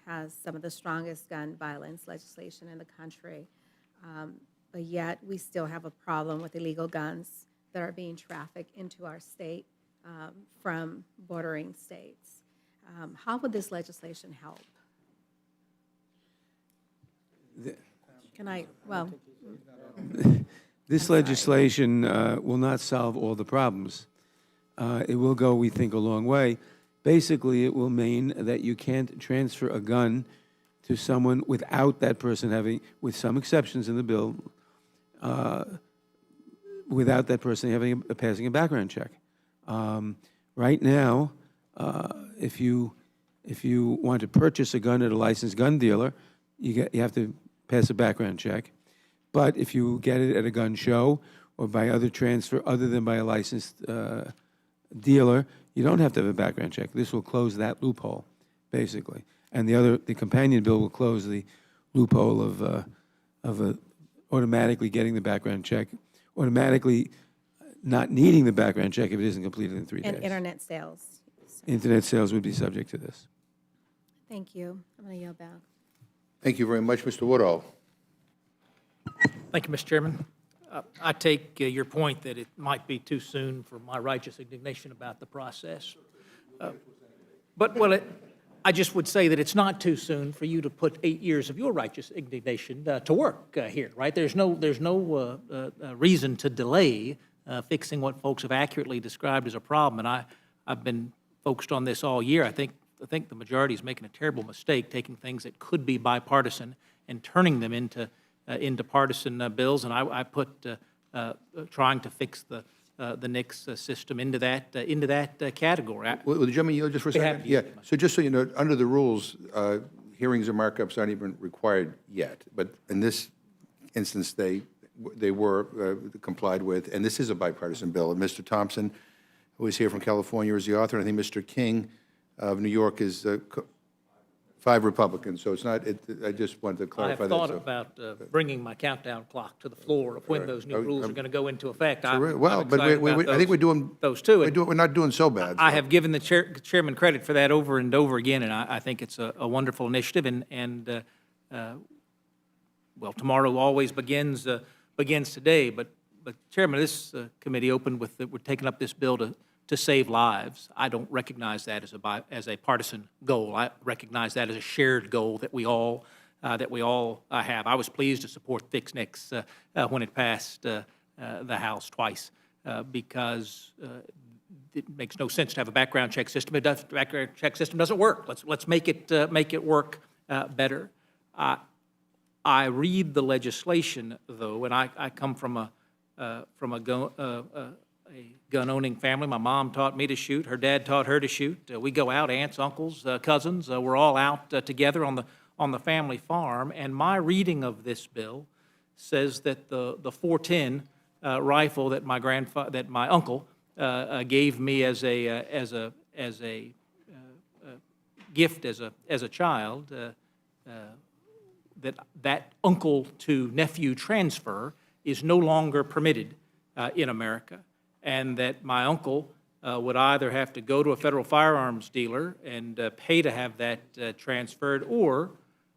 has some of the strongest gun violence legislation in the country, but yet we still have a problem with illegal guns that are being trafficked into our state from bordering states. How would this legislation help? This legislation will not solve all the problems. It will go, we think, a long way. Basically, it will mean that you can't transfer a gun to someone without that person having, with some exceptions in the bill, without that person having passing a background check. Right now, if you want to purchase a gun at a licensed gun dealer, you have to pass a background check. But if you get it at a gun show or by other transfer, other than by a licensed dealer, you don't have to have a background check. This will close that loophole, basically. And the companion bill will close the loophole of automatically getting the background check, automatically not needing the background check if it isn't completed in 3 days. And internet sales. Internet sales would be subject to this. Thank you. I'm going to yield back. Thank you very much, Mr. Woodall. Thank you, Mr. Chairman. I take your point that it might be too soon for my righteous indignation about the process. I just would say that it's not too soon for you to put 8 years of your righteous indignation to work here, right? There's no reason to delay fixing what folks have accurately described as a problem. And I've been focused on this all year. I think the majority is making a terrible mistake, taking things that could be bipartisan and turning them into partisan bills. And I put trying to fix the NICS system into that category. Will the gentleman yield just for a second? happy to Yeah, yield. so just so you know, under the rules, hearings or markups aren't even required yet. But in this instance, they were complied with, and this is a bipartisan bill. And Mr. Thompson, who is here from California, is the author, and I think Mr. King of New York is 5 Republicans. So it's not, I just wanted to I clarify have that. thought so- about bringing my countdown clock to the floor of when those new rules are going to go into effect. Well, but I think we're doing. those too. We're not doing so bad. I so. have given the chairman credit for that over and over again, and I think it's a wonderful initiative. Well, tomorrow always begins today. But Chairman, this committee opened with we're taking up this bill to save lives. I don't recognize that as a partisan goal. I recognize that as a shared goal that we all have. I was pleased to support Fix NICS when it passed the House twice because it makes no sense to have a background check system. Background check system doesn't work. Let's make it work better. I read the legislation though, and I come from a gun-owning family. My mom taught me to shoot. Her dad taught her to shoot. We go out, aunts, uncles, cousins. We're all out together on the family farm. And my reading of this bill says that the 410 rifle that my uncle gave me as a gift as a child, that uncle to nephew transfer is no longer permitted in America, and that my uncle would either have to go to a federal firearms dealer and pay to have that transferred, or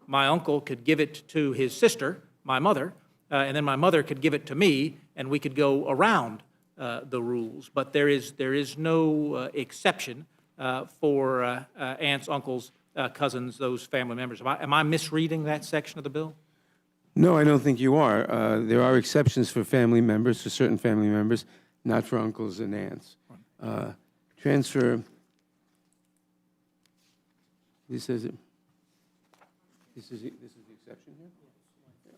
my uncle could give it to his sister, my mother, and then my mother could give it to me, and we could go around the rules. But there is no exception for aunts, uncles, cousins, those family members. Am I misreading that section of the bill? No, I don't think you are. There are exceptions for family members, for certain family members, not for uncles and aunts. Transfer, this is the exception here?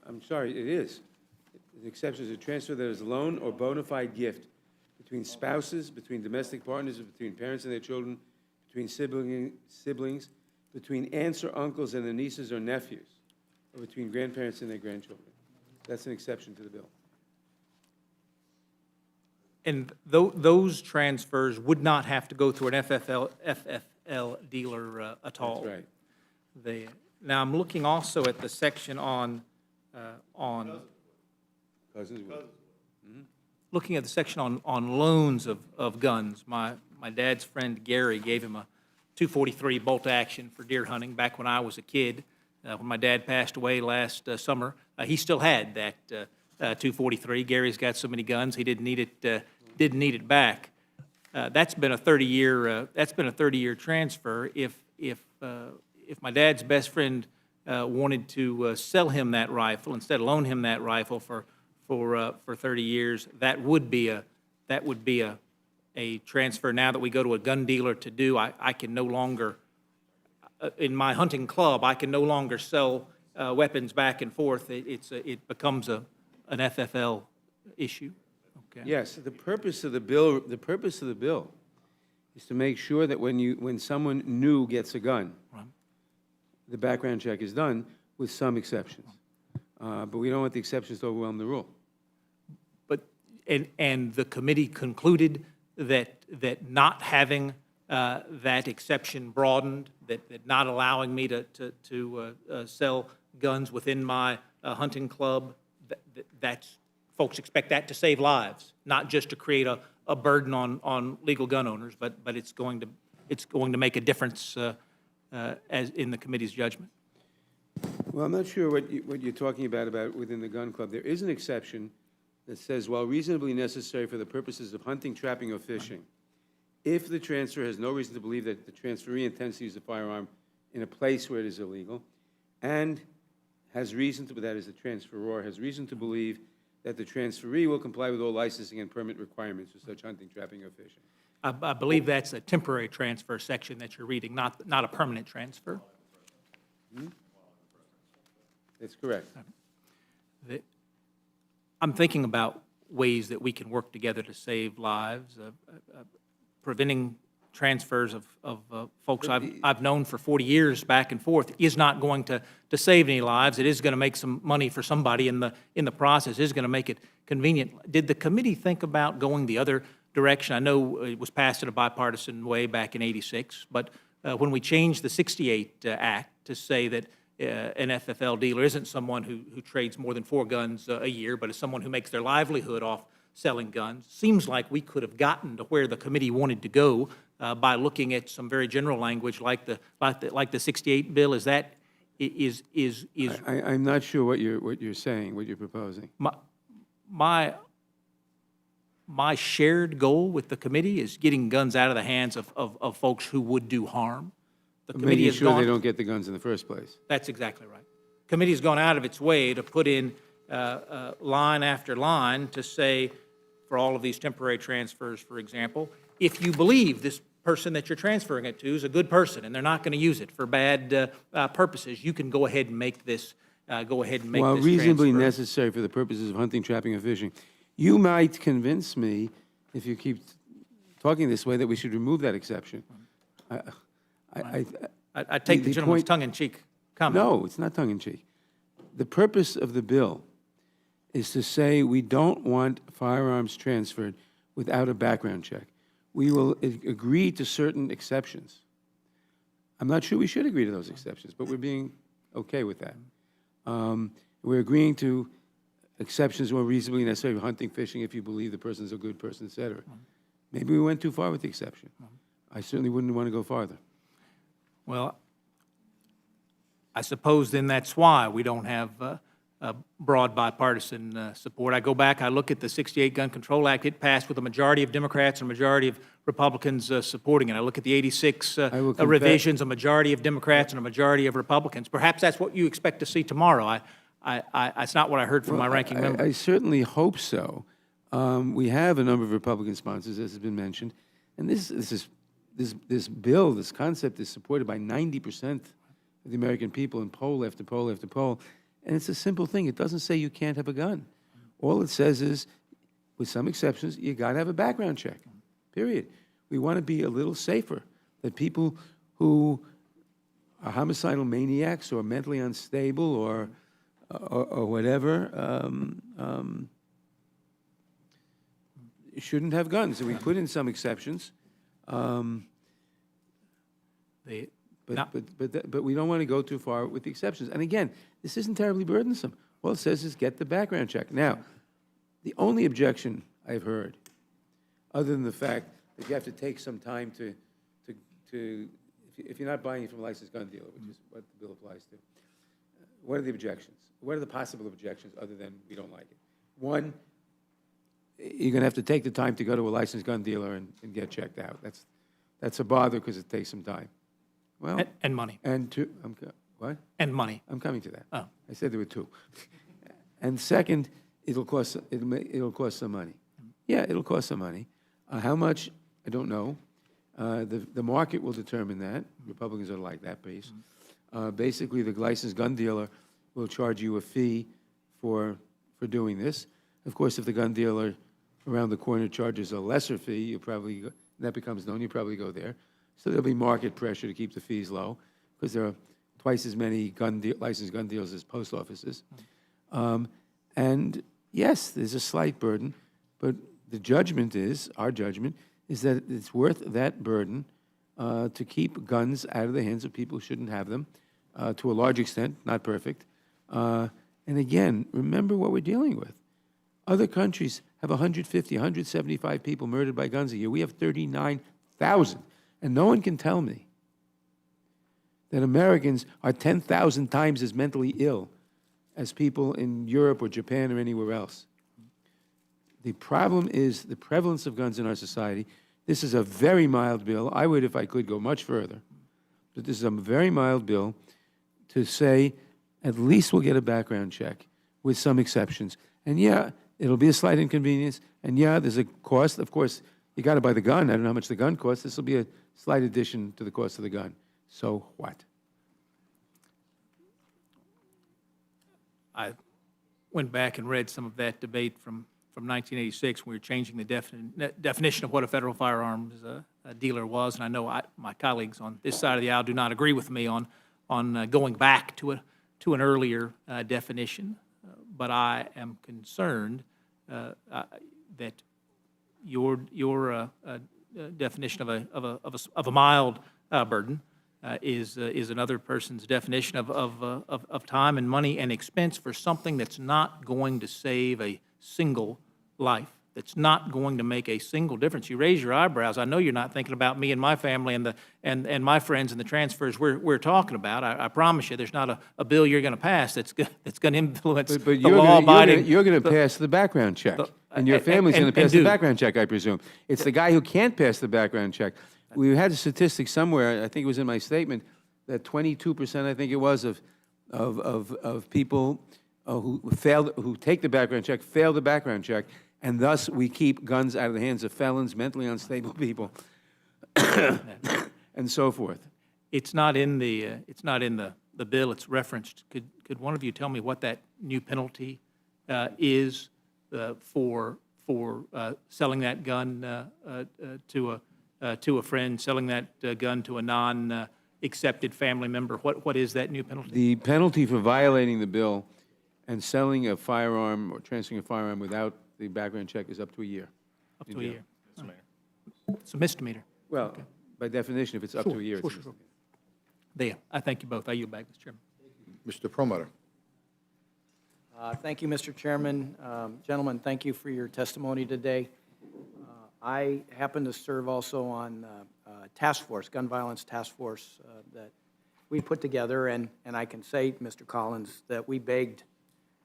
I'm sorry, it is. The exception is a transfer that is a loan or bona fide gift between spouses, between domestic partners, between parents and their children, between siblings, between aunts or uncles and their nieces or nephews, or between grandparents and their grandchildren. That's an exception to the bill. And those transfers would not have to go through an FFL dealer at all. That's right. Now, I'm looking also at the section on Cousins would. looking at the section on loans of guns. My dad's friend Gary gave him a .243 bolt action for deer hunting back when I was a kid. When my dad passed away last summer, he still had that .243. Gary's got so many guns, he didn't need it back. That's been a 30-year transfer. If my dad's best friend wanted to sell him that rifle instead of loan him that rifle for 30 years, that would be a transfer. Now that we go to a gun dealer to do, I can no longer, in my hunting club, I can no longer sell weapons back and forth. It becomes an FFL issue. Okay. Yes, the purpose of the bill is to make sure that when someone new gets a gun, the background check is done with some exceptions. But we don't want the exceptions to overwhelm the rule. But, and the committee concluded that not having that exception broadened, that not allowing me to sell guns within my hunting club, that's, folks expect that to save lives, not just to create a burden on legal gun owners, but it's going to make a difference as in the committee's judgment. Well, I'm not sure what you're talking about within the gun club. There is an exception that says, while reasonably necessary for the purposes of hunting, trapping, or fishing, if the transfer has no reason to believe that the transferee intends to use a firearm in a place where it is illegal, and has reason to, that is, the transferor has reason to believe that the transferee will comply with all licensing and permit requirements for such hunting, trapping, or fishing. I believe that's a temporary transfer section that you're reading, not a permanent transfer. That's correct. I'm thinking about ways that we can work together to save lives, preventing transfers of folks I've known for 40 years back and forth is not going to save any lives. It is going to make some money for somebody in the process. It is going to make it convenient. Did the committee think about going the other direction? I know it was passed in a bipartisan way back in '86, but when we changed the '68 Act to say that an FFL dealer isn't someone who trades more than 4 guns a year, but is someone who makes their livelihood off selling guns. Seems like we could have gotten to where the committee wanted to go by looking at some very general language like the '68 bill. Is that I'm not sure what you're saying, what you're proposing. My shared goal with the committee is getting guns out of the hands of folks who would do harm. The committee Making has sure gone. they don't get the guns in the first place. That's exactly right. Committee has gone out of its way to put in line after line to say, for all of these temporary transfers, for example, if you believe this person that you're transferring it to is a good person and they're not going to use it for bad purposes, you can go ahead and make this, While reasonably transfer. necessary for the purposes of hunting, trapping, or fishing. You might convince me, if you keep talking this way, that we should remove that exception. I take the the gentleman's point- tongue-in-cheek comment. No, it's not tongue-in-cheek. The purpose of the bill is to say we don't want firearms transferred without a background check. We will agree to certain exceptions. I'm not sure we should agree to those exceptions, but we're being okay with that. We're agreeing to exceptions where reasonably necessary for hunting, fishing, if you believe the person's a good person, et cetera. Maybe we went too far with the exception. I certainly wouldn't want to go farther. Well, I suppose then that's why we don't have broad bipartisan support. I go back, I look at the '68 Gun Control Act. It passed with a majority of Democrats and a majority of Republicans supporting it. I look at the '86 will confess- revisions, a majority of Democrats and a majority of Republicans. Perhaps that's what you expect to see tomorrow. It's not what I heard from my ranking member. I certainly hope so. We have a number of Republican sponsors, as has been mentioned, and this bill, this concept is supported by 90% of the American people in poll after poll after poll, and it's a simple thing. It doesn't say you can't have a gun. All it says is, with some exceptions, you got to have a background check, period. We want to be a little safer, that people who are homicidal maniacs or mentally unstable or whatever shouldn't have guns. And we put in some exceptions. But we don't want to go too far with the exceptions. And again, this isn't terribly burdensome. All it says is get the background check. Now, the only objection I've heard, other than the fact that you have to take some time to if you're not buying it from a licensed gun dealer, which is what the bill applies to, what are the objections? What are the possible objections other than we don't like it? One, you're going to have to take the time to go to a licensed gun dealer and get checked out. That's a bother because it takes some time. Well, And money. and two, what? And money. I'm coming to that. Oh. I said there were two. And second, it'll cost some money. Yeah, it'll cost some money. How much? I don't know. The market will determine that. Republicans are like that piece. Basically, the licensed gun dealer will charge you a fee for doing this. Of course, if the gun dealer around the corner charges a lesser fee, you'll probably that becomes known, you probably go there. So there'll be market pressure to keep the fees low, because there are twice as many licensed gun dealers as post offices. And yes, there's a slight burden, but the judgment is, our judgment, is that it's worth that burden to keep guns out of the hands of people who shouldn't have them, to a large extent, not perfect. And again, remember what we're dealing with. Other countries have 150, 175 people murdered by guns a year. We have 39,000. And no one can tell me that Americans are 10,000 times as mentally ill as people in Europe or Japan or anywhere else. The problem is the prevalence of guns in our society. This is a very mild bill. I would, if I could, go much further. But this is a very mild bill to say at least we'll get a background check with some exceptions. And yeah, it'll be a slight inconvenience. And yeah, there's a cost. Of course, you got to buy the gun. I don't know how much the gun costs. This will be a slight addition to the cost of the gun. So what? I went back and read some of that debate from 1986 when we were changing the definition of what a federal firearms dealer was. And I know my colleagues on this side of the aisle do not agree with me on going back to an earlier definition. But I am concerned that your definition of a mild burden is another person's definition of time and money and expense for something that's not going to save a single life, that's not going to make a single difference. You raise your eyebrows. I know you're not thinking about me and my family and my friends and the transfers we're talking about. I promise you, there's not a bill you're going to pass that's going to influence But the you're law-abiding. you're going to pass the background check, and your family's going to pass the background check, I presume. It's the guy who can't pass the background check. We had a statistic somewhere, I think it was in my statement, that 22%, I think it was, of people who take the background check fail the background check, and thus we keep guns out of the hands of felons, mentally unstable people, and so forth. It's not in the bill. It's referenced. Could one of you tell me what that new penalty is for selling that gun to a friend, selling that gun to a non-accepted family member? What is that new penalty? The penalty for violating the bill and selling a firearm or transferring a firearm without the background check is up to a year. Up to a year. Yes, Mayor. It's a misdemeanor. Well, by definition, if it's up to a year, it's Sure. There. I thank you both. I yield back, Mr. Chairman. Mr. Promoter. Thank you, Mr. Chairman. Gentlemen, thank you for your testimony today. I happen to serve also on task force, gun violence task force that we put together, and I can say, Mr. Collins, that we begged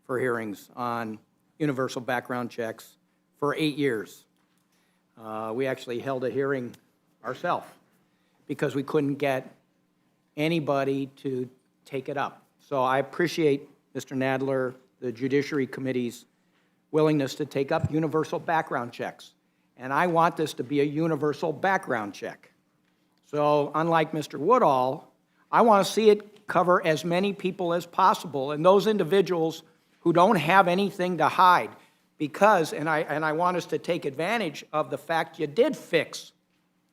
for hearings on universal background checks for 8 years. We actually held a hearing ourselves because we couldn't get anybody to take it up. So I appreciate, Mr. Nadler, the Judiciary Committee's willingness to take up universal background checks. And I want this to be a universal background check. So unlike Mr. Woodall, I want to see it cover as many people as possible, and those individuals who don't have anything to hide, because, and I want us to take advantage of the fact you did fix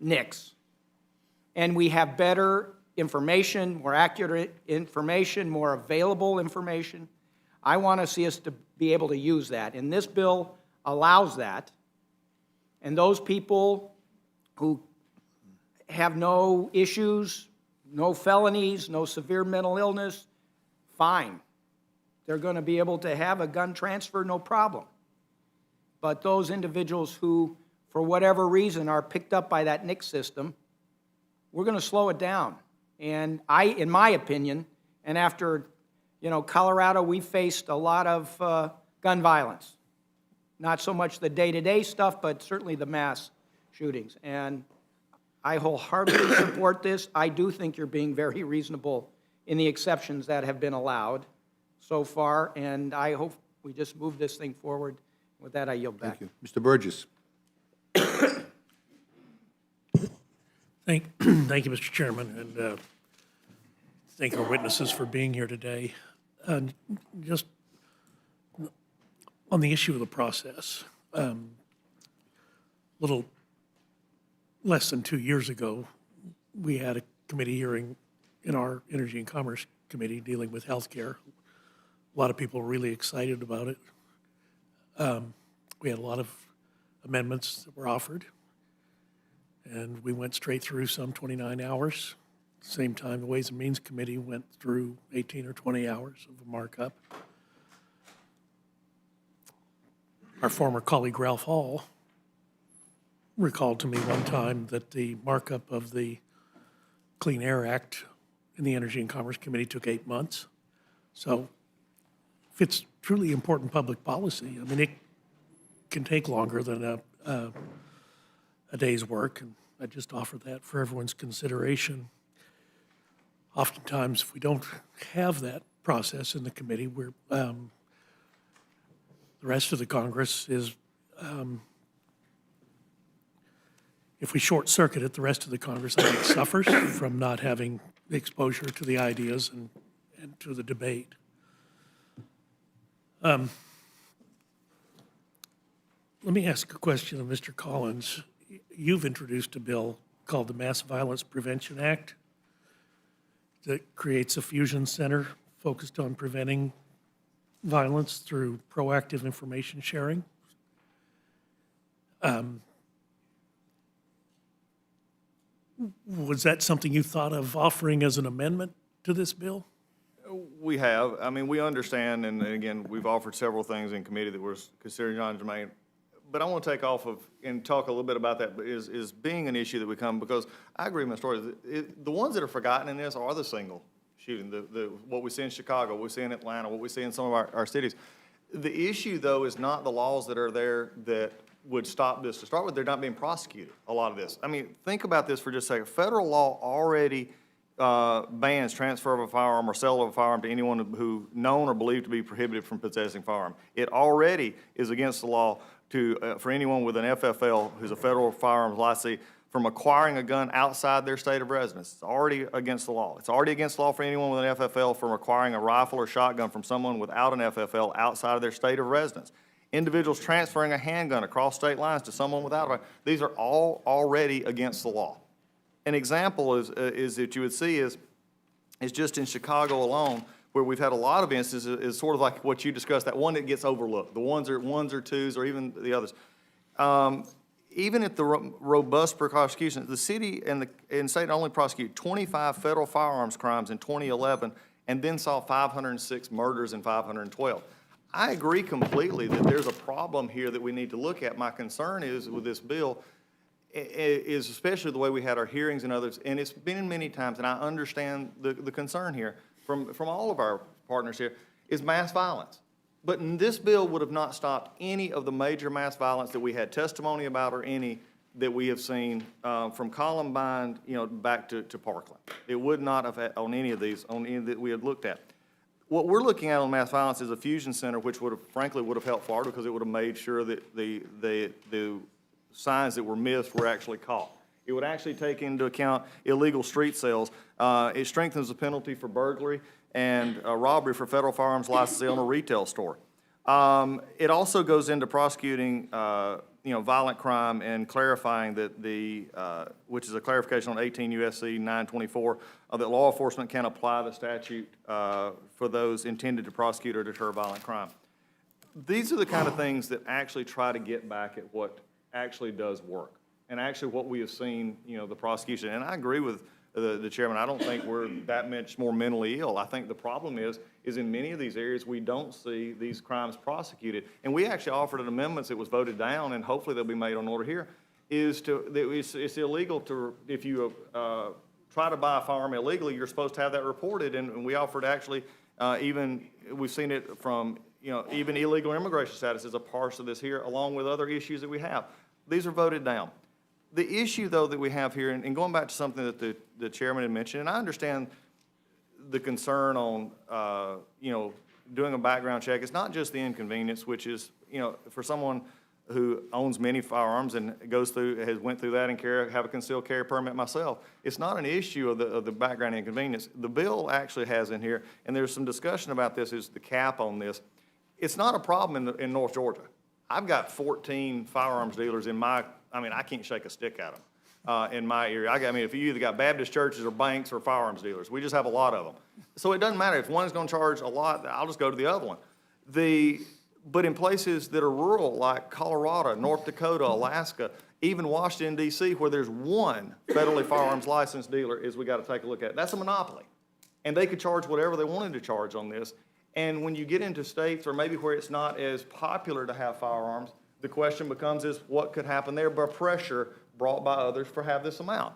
NICS, and we have better information, more accurate information, more available information. I want to see us to be able to use that, and this bill allows that. And those people who have no issues, no felonies, no severe mental illness, fine. They're going to be able to have a gun transfer, no problem. But those individuals who, for whatever reason, are picked up by that NICS system, we're going to slow it down. And in my opinion, and after, Colorado, we faced a lot of gun violence. Not so much the day-to-day stuff, but certainly the mass shootings. And I wholeheartedly support this. I do think you're being very reasonable in the exceptions that have been allowed so far, and I hope we just move this thing forward. With that, I yield back. Thank you. Mr. Burgess. Thank you, Mr. Chairman, and thank our witnesses for being here today. Just on the issue of the process, little less than 2 years ago, we had a committee hearing in our Energy and Commerce Committee dealing with healthcare. A lot of people were really excited about it. We had a lot of amendments that were offered, and we went straight through some 29 hours. Same time, the Ways and Means Committee went through 18 or 20 hours of a markup. Our former colleague Ralph Hall recalled to me one time that the markup of the Clean Air Act in the Energy and Commerce Committee took 8 months. So if it's truly important public policy, I mean, it can take longer than a day's work, and I just offer that for everyone's consideration. Oftentimes, if we don't have that process in the committee, we're, the rest of the Congress is, if we short-circuit it, the rest of the Congress, I think, suffers from not having the exposure to the ideas and to the debate. Let me ask a question of Mr. Collins. You've introduced a bill called the Mass Violence Prevention Act that creates a fusion center focused on preventing violence through proactive information sharing. Was that something you thought of offering as an amendment to this bill? We have. I mean, we understand, and again, we've offered several things in committee that we're considering non-germane. But I want to take off of and talk a little bit about that is being an issue that we come, because I agree with my story. The ones that are forgotten in this are the single shooting, what we see in Chicago, what we see in Atlanta, what we see in some of our cities. The issue, though, is not the laws that are there that would stop this. To start with, they're not being prosecuted, a lot of this. I mean, think about this for just a second. Federal law already bans transfer of a firearm or sale of a firearm to anyone who known or believed to be prohibited from possessing a firearm. It already is against the law for anyone with an FFL, who's a federal firearms licensee, from acquiring a gun outside their state of residence. It's already against the law. It's already against the law for anyone with an FFL from acquiring a rifle or shotgun from someone without an FFL outside of their state of residence. Individuals transferring a handgun across state lines to someone without a, these are all already against the law. An example is that you would see is just in Chicago alone, where we've had a lot of instances, is sort of like what you discussed, that one that gets overlooked, the ones or twos, or even the others. Even at the robust prosecution, the city and state only prosecuted 25 federal firearms crimes in 2011, and then saw 506 murders and 512. I agree completely that there's a problem here that we need to look at. My concern is with this bill, is especially the way we had our hearings and others, and it's been many times, and I understand the concern here from all of our partners here, is mass violence. But this bill would have not stopped any of the major mass violence that we had testimony about, or any that we have seen from Columbine, back to Parkland. It would not have had, on any of these, on any that we had looked at. What we're looking at on mass violence is a fusion center, which would have, frankly, would have helped Florida, because it would have made sure that the signs that were missed were actually caught. It would actually take into account illegal street sales. It strengthens the penalty for burglary and robbery for federal firearms licensee on a retail store. It also goes into prosecuting, violent crime and clarifying that which is a clarification on 18 U.S.C. 924, that law enforcement can apply the statute for those intended to prosecute or deter violent crime. These are the kind of things that actually try to get back at what actually does work, and actually what we have seen, the prosecution. And I agree with the chairman. I don't think we're that much more mentally ill. I think the problem is in many of these areas we don't see these crimes prosecuted. And we actually offered an amendment that was voted down, and hopefully they'll be made on order here, it's illegal to, if you try to buy a firearm illegally, you're supposed to have that reported. And we offered actually, we've seen it from, even illegal immigration status is a part of this here, along with other issues that we have. These are voted down. The issue, though, that we have here, and going back to something that the chairman had mentioned, and I understand the concern on, doing a background check. It's not just the inconvenience, which is, for someone who owns many firearms and went through that and have a concealed carry permit myself. It's not an issue of the background inconvenience. The bill actually has in here, and there's some discussion about this, is the cap on this. It's not a problem in North Georgia. I've got 14 firearms dealers in I can't shake a stick at them. in my area. I mean, if you either got Baptist churches or banks or firearms dealers, we just have a lot of them. So it doesn't matter. If one's going to charge a lot, I'll just go to the other one. But in places that are rural, like Colorado, North Dakota, Alaska, even Washington, D.C., where there's one federally firearms licensed dealer, is we got to take a look at. That's a monopoly. And they could charge whatever they wanted to charge on this. And when you get into states or maybe where it's not as popular to have firearms, the question becomes is what could happen there by pressure brought by others for have this amount.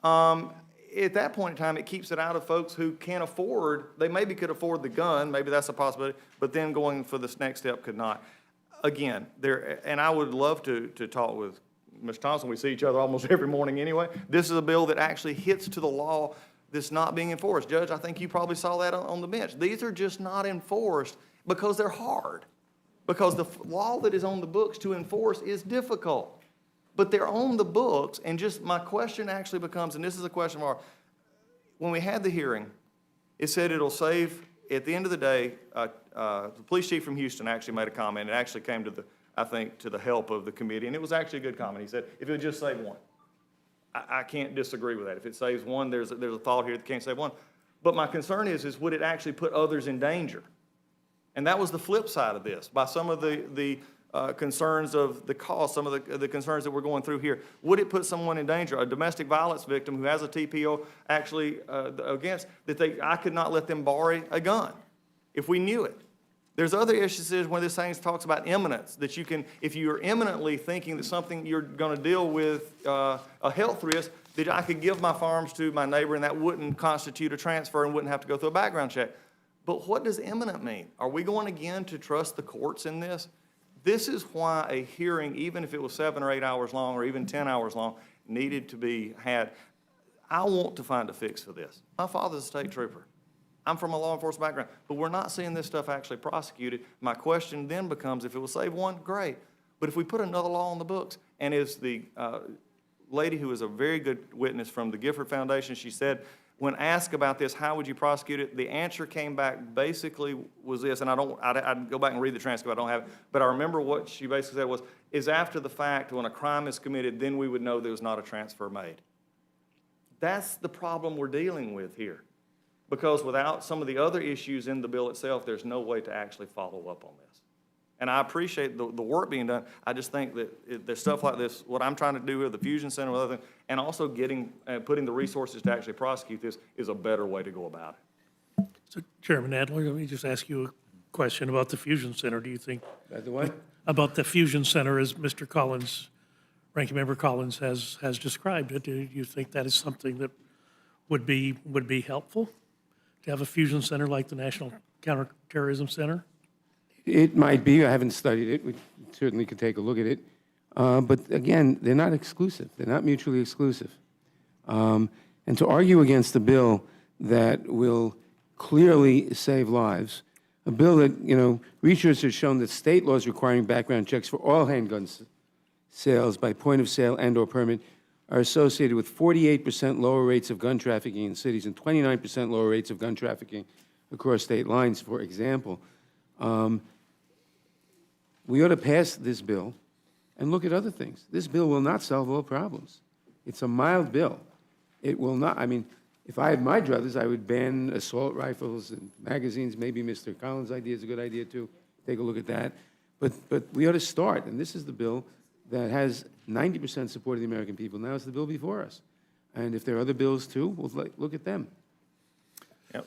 At that point in time, it keeps it out of folks who can't afford, they maybe could afford the gun, maybe that's a possibility, but then going for this next step could not. Again, and I would love to talk with Mr. Thompson. We see each other almost every morning anyway. This is a bill that actually hits to the law that's not being enforced. Judge, I think you probably saw that on the bench. These are just not enforced because they're hard. Because the law that is on the books to enforce is difficult. But they're on the books, and just my question actually becomes, and this is a question of when we had the hearing, it said it'll save, at the end of the day, the police chief from Houston actually made a comment. It actually came to the help of the committee, and it was actually a good comment. He said, if it would just save one. I can't disagree with that. If it saves one, there's a thought here that can't save one. But my concern is would it actually put others in danger? And that was the flip side of this. By some of the concerns of the cost, some of the concerns that we're going through here, would it put someone in danger? A domestic violence victim who has a TPO actually against, I could not let them borrow a gun if we knew it. There's other issues when this thing talks about imminence, that you can, if you're imminently thinking that something you're going to deal with a health risk, that I could give my firearms to my neighbor and that wouldn't constitute a transfer and wouldn't have to go through a background check. But what does imminent mean? Are we going again to trust the courts in this? This is why a hearing, even if it was 7 or 8 hours long or even 10 hours long, needed to be had. I want to find a fix for this. My father's a state trooper. I'm from a law enforcement background, but we're not seeing this stuff actually prosecuted. My question then becomes, if it will save one, great. But if we put another law on the books, and as the lady who is a very good witness from the Gifford Foundation, she said, when asked about this, how would you prosecute it? The answer came back basically was this, and I'd go back and read the transcript, I don't have it, but I remember what she basically said is after the fact, when a crime is committed, then we would know there was not a transfer made. That's the problem we're dealing with here. Because without some of the other issues in the bill itself, there's no way to actually follow up on this. And I appreciate the work being done. I just think that there's stuff like this, what I'm trying to do with the Fusion Center and other things, and also putting the resources to actually prosecute this is a better way to go about it. So Chairman Adler, let me just ask you a question about the Fusion Center. Do you think? By the way? About the Fusion Center, as Mr. Collins, Ranking Member Collins has described it. Do you think that is something that would be helpful? To have a fusion center like the National Counterterrorism Center? It might be. I haven't studied it. We certainly could take a look at it. But again, they're not exclusive. They're not mutually exclusive. And to argue against a bill that will clearly save lives, a bill that, research has shown that state laws requiring background checks for all handgun sales by point of sale and or permit are associated with 48% lower rates of gun trafficking in cities and 29% lower rates of gun trafficking across state lines, for example. We ought to pass this bill and look at other things. This bill will not solve all problems. It's a mild bill. It will not, if I had my druthers, I would ban assault rifles and magazines. Maybe Mr. Collins' idea is a good idea, too. Take a look at that. But we ought to start, and this is the bill that has 90% support of the American people. Now it's the bill before us. And if there are other bills, too, we'll look at them. Yeah.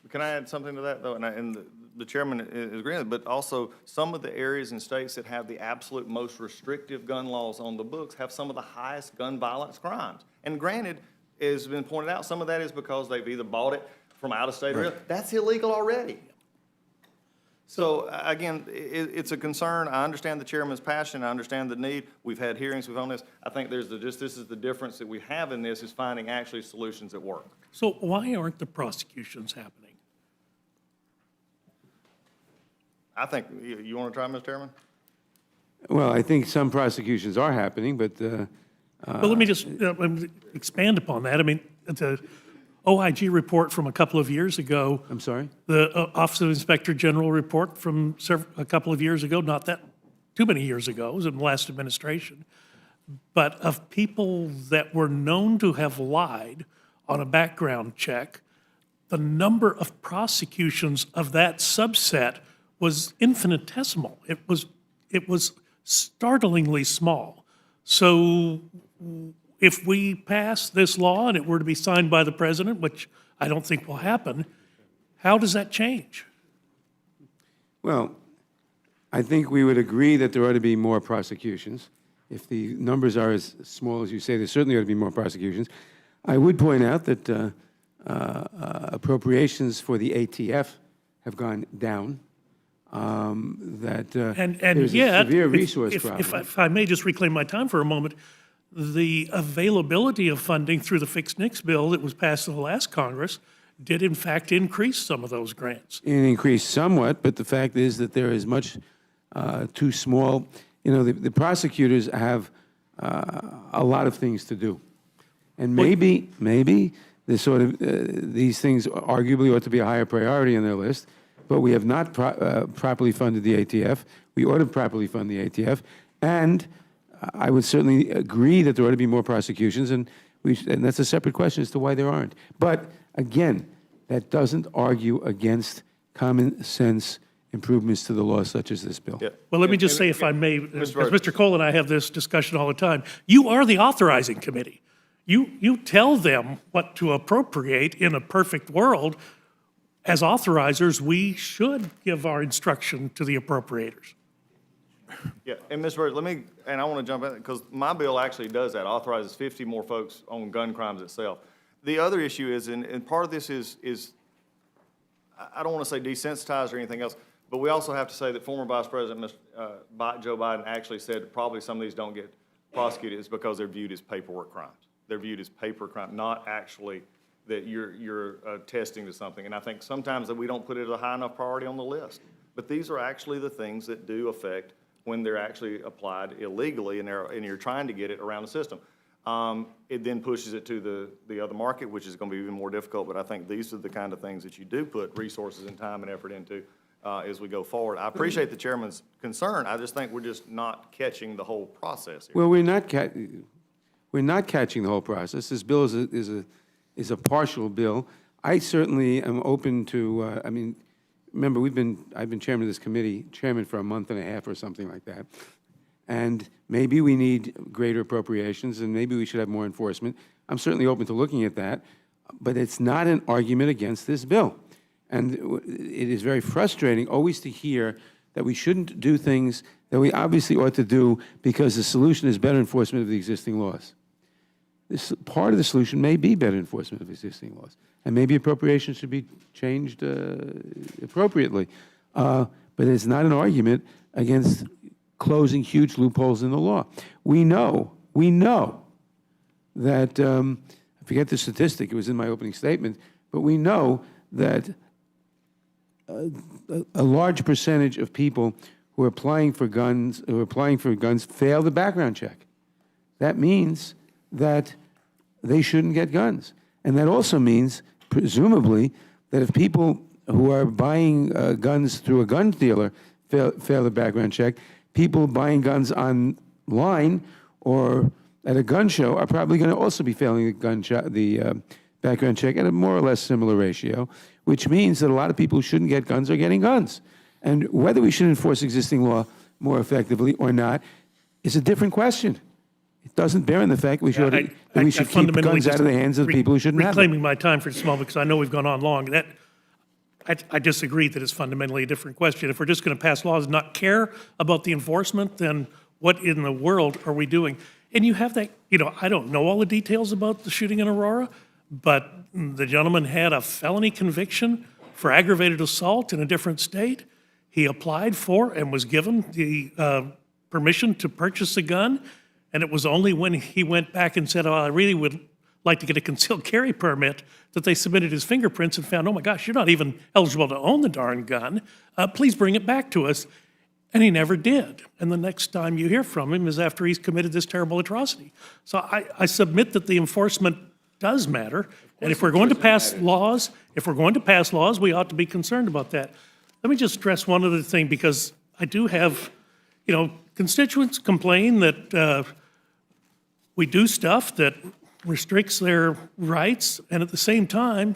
Can I add something to that, though? And the chairman is agreeing, but also some of the areas and states that have the absolute most restrictive gun laws on the books have some of the highest gun violence crimes. And granted, as has been pointed out, some of that is because they've either bought it from out of state or that's illegal already. So again, it's a concern. I understand the chairman's passion. I understand the need. We've had hearings on this. I think this is the difference that we have in this is finding actually solutions that work. So why aren't the prosecutions happening? I think, you want to try, Mr. Chairman? Well, I think some prosecutions are happening, but... Well, let me just expand upon that. The OIG report from a couple of years ago. I'm sorry? The Office of Inspector General report from a couple of years ago, not that too many years ago, it was in the last administration, but of people that were known to have lied on a background check, the number of prosecutions of that subset was infinitesimal. It was startlingly small. So if we pass this law and it were to be signed by the president, which I don't think will happen, how does that change? Well, I think we would agree that there ought to be more prosecutions. If the numbers are as small as you say, there certainly ought to be more prosecutions. I would point out that appropriations for the ATF have gone down, that And there's a yet, severe resource if problem. if I may just reclaim my time for a moment, the availability of funding through the Fixed NICS bill that was passed in the last Congress did in fact increase some of those grants. It increased somewhat, but the fact is that there is much too small. You know, the prosecutors have a lot of things to do. And maybe this sort of, these things arguably ought to be a higher priority on their list, but we have not properly funded the ATF. We ought to properly fund the ATF. And I would certainly agree that there ought to be more prosecutions, and that's a separate question as to why there aren't. But again, that doesn't argue against common sense improvements to the law such as this bill. Yeah. Well, let me And- just and- say, if I may, Mr. because Rhodes. Mr. Cole and I have this discussion all the time, you are the authorizing committee. You tell them what to appropriate. In a perfect world. As authorizers, we should give our instruction to the appropriators. Yeah, and Mr. Bird, I want to jump in, because my bill actually does that, authorizes 50 more folks on gun crimes itself. The other issue is, and part of this is I don't want to say desensitized or anything else, but we also have to say that former Vice President Joe Biden actually said that probably some of these don't get prosecuted is because they're viewed as paperwork crimes. They're viewed as paper crime, not actually that you're attesting to something. And I think sometimes that we don't put it as a high enough priority on the list. But these are actually the things that do affect when they're actually applied illegally and you're trying to get it around the system. It then pushes it to the other market, which is going to be even more difficult. But I think these are the kind of things that you do put resources and time and effort into as we go forward. I appreciate the chairman's concern. I just think we're just not catching the whole process here. Well, we're not catching the whole process. This bill is a partial bill. I certainly am open to, I mean, remember, I've been chairman of this committee, chairman for a month and a half or something like that. And maybe we need greater appropriations, and maybe we should have more enforcement. I'm certainly open to looking at that, but it's not an argument against this bill. And it is very frustrating always to hear that we shouldn't do things that we obviously ought to do because the solution is better enforcement of the existing laws. This, part of the solution may be better enforcement of existing laws, and maybe appropriations should be changed appropriately. But it's not an argument against closing huge loopholes in the law. We know that, I forget the statistic, it was in my opening statement, but we know that a large percentage of people who are applying for guns fail the background check. That means that they shouldn't get guns. And that also means, presumably, that if people who are buying guns through a gun dealer fail the background check, people buying guns online or at a gun show are probably going to also be failing the background check at a more or less similar ratio, which means that a lot of people who shouldn't get guns are getting guns. And whether we should enforce existing law more effectively or not is a different question. It doesn't bear on the fact we should keep fundamentally guns out of the hands of the people who shouldn't have them. Reclaiming my time for just a moment, because I know we've gone on long, I disagree that it's fundamentally a different question. If we're just going to pass laws and not care about the enforcement, then what in the world are we doing? And you have that, I don't know all the details about the shooting in Aurora, but the gentleman had a felony conviction for aggravated assault in a different state. He applied for and was given the permission to purchase a gun, and it was only when he went back and said, oh, I really would like to get a concealed carry permit, that they submitted his fingerprints and found, oh my gosh, you're not even eligible to own the darn gun. Please bring it back to us. And he never did. And the next time you hear from him is after he's committed this terrible atrocity. So I submit that the enforcement does matter. And if we're going to pass laws, we ought to be concerned about that. Let me just stress one other thing, because I do have, constituents complain that we do stuff that restricts their rights, and at the same time,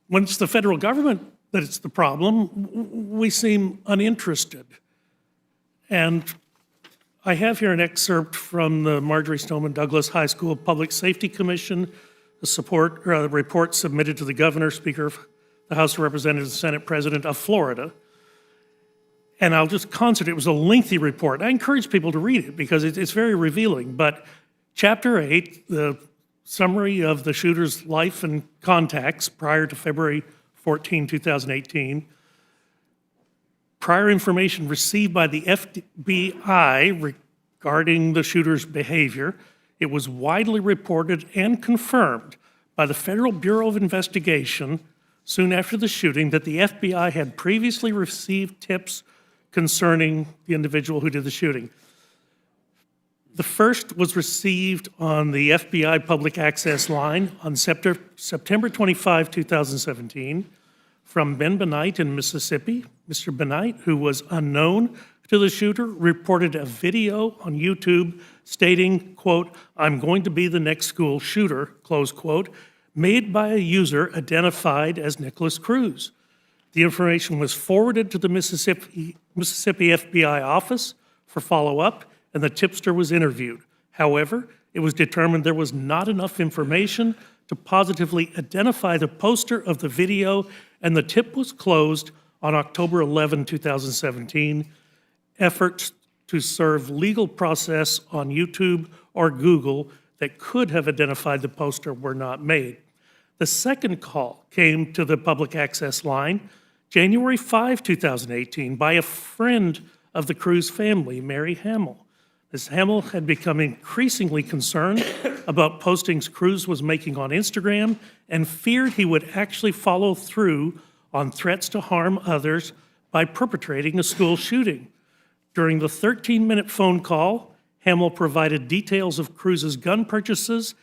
when it's the federal government that it's the problem, we seem uninterested. And I have here an excerpt from the Marjorie Stoneman Douglas High School Public Safety Commission, the report submitted to the governor, Speaker of the House of Representatives, and Senate President of Florida. And I'll just concede, it was a lengthy report. I encourage people to read it because it's very revealing. But Chapter 8, the summary of the shooter's life and contacts prior to February 14, 2018, prior information received by the FBI regarding the shooter's behavior. It was widely reported and confirmed by the Federal Bureau of Investigation soon after the shooting that the FBI had previously received tips concerning the individual who did the shooting. The first was received on the FBI public access line on September 25, 2017, from Ben Benight in Mississippi. Mr. Benight, who was unknown to the shooter, reported a video on YouTube stating, quote, "I'm going to be the next school shooter," close quote, made by a user identified as Nicholas Cruz. The information was forwarded to the Mississippi FBI office for follow-up, and the tipster was interviewed. However, it was determined there was not enough information to positively identify the poster of the video, and the tip was closed on October 11, 2017. Efforts to serve legal process on YouTube or Google that could have identified the poster were not made. The second call came to the public access line January 5, 2018, by a friend of the Cruz family, Mary Hamill. Ms. Hamill had become increasingly concerned about postings Cruz was making on Instagram and feared he would actually follow through on threats to harm others by perpetrating a school shooting. During the 13-minute phone call, Hamill provided details of Cruz's gun purchases,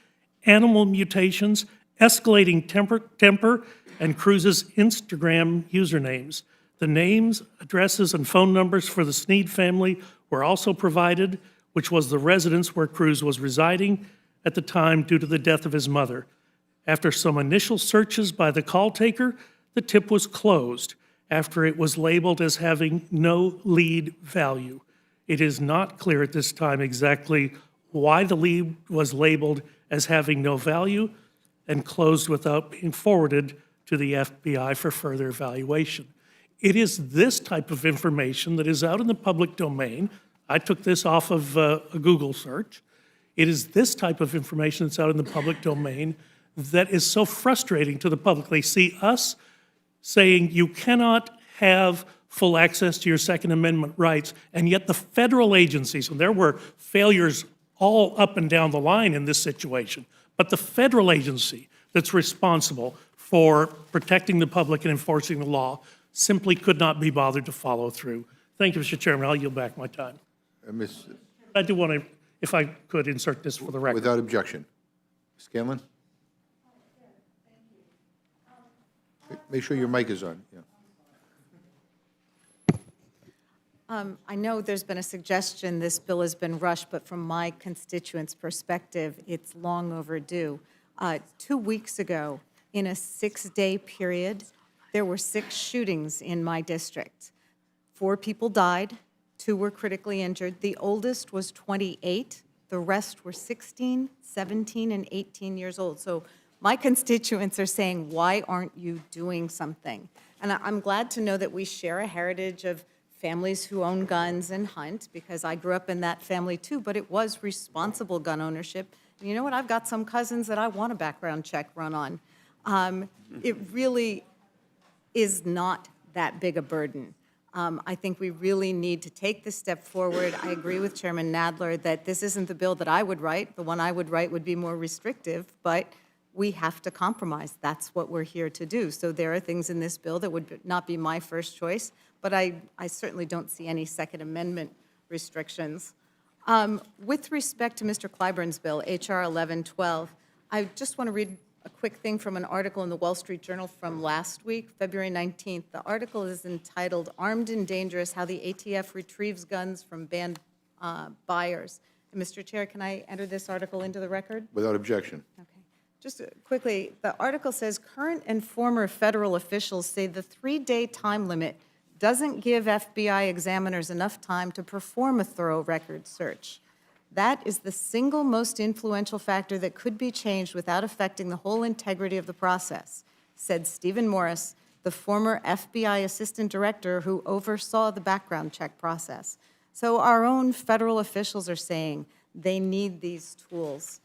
animal mutations, escalating temper, and Cruz's Instagram usernames. The names, addresses, and phone numbers for the Sneed family were also provided, which was the residence where Cruz was residing at the time due to the death of his mother. After some initial searches by the call taker, the tip was closed after it was labeled as having no lead value. It is not clear at this time exactly why the lead was labeled as having no value and closed without being forwarded to the FBI for further evaluation. It is this type of information that is out in the public domain. I took this off of a Google search. It is this type of information that's out in the public domain that is so frustrating to the public. They see us saying you cannot have full access to your Second Amendment rights, and yet the federal agencies, and there were failures all up and down the line in this situation, but the federal agency that's responsible for protecting the public and enforcing the law simply could not be bothered to follow through. Thank you, Mr. Chairman. I'll yield back my time. Ms. I do want to, if I could, insert this for the record. Without objection. Ms. Scanlon? Make sure your mic is on, yeah. I know there's been a suggestion this bill has been rushed, but from my constituents' perspective, it's long overdue. 2 weeks ago, in a 6-day period, there were 6 shootings in my district. 4 people died, 2 were critically injured. The oldest was 28. The rest were 16, 17, and 18 years old. So my constituents are saying, why aren't you doing something? And I'm glad to know that we share a heritage of families who own guns and hunt, because I grew up in that family too, but it was responsible gun ownership. And you know what? I've got some cousins that I want a background check run on. It really is not that big a burden. I think we really need to take this step forward. I agree with Chairman Nadler that this isn't the bill that I would write. The one I would write would be more restrictive, but we have to compromise. That's what we're here to do. So there are things in this bill that would not be my first choice, but I certainly don't see any Second Amendment restrictions. With respect to Mr. Clyburn's bill, H.R. 1112, I just want to read a quick thing from an article in the Wall Street Journal from last week, February 19th. The article is entitled, "Armed and Dangerous, How the ATF Retrieves Guns from Banned Buyers." Mr. Chair, can I enter this article into the record? Without objection. Okay. Just quickly, the article says, current and former federal officials say the 3-day time limit doesn't give FBI examiners enough time to perform a thorough record search. That is the single most influential factor that could be changed without affecting the whole integrity of the process, said Stephen Morris, the former FBI assistant director who oversaw the background check process. So our own federal officials are saying they need these tools.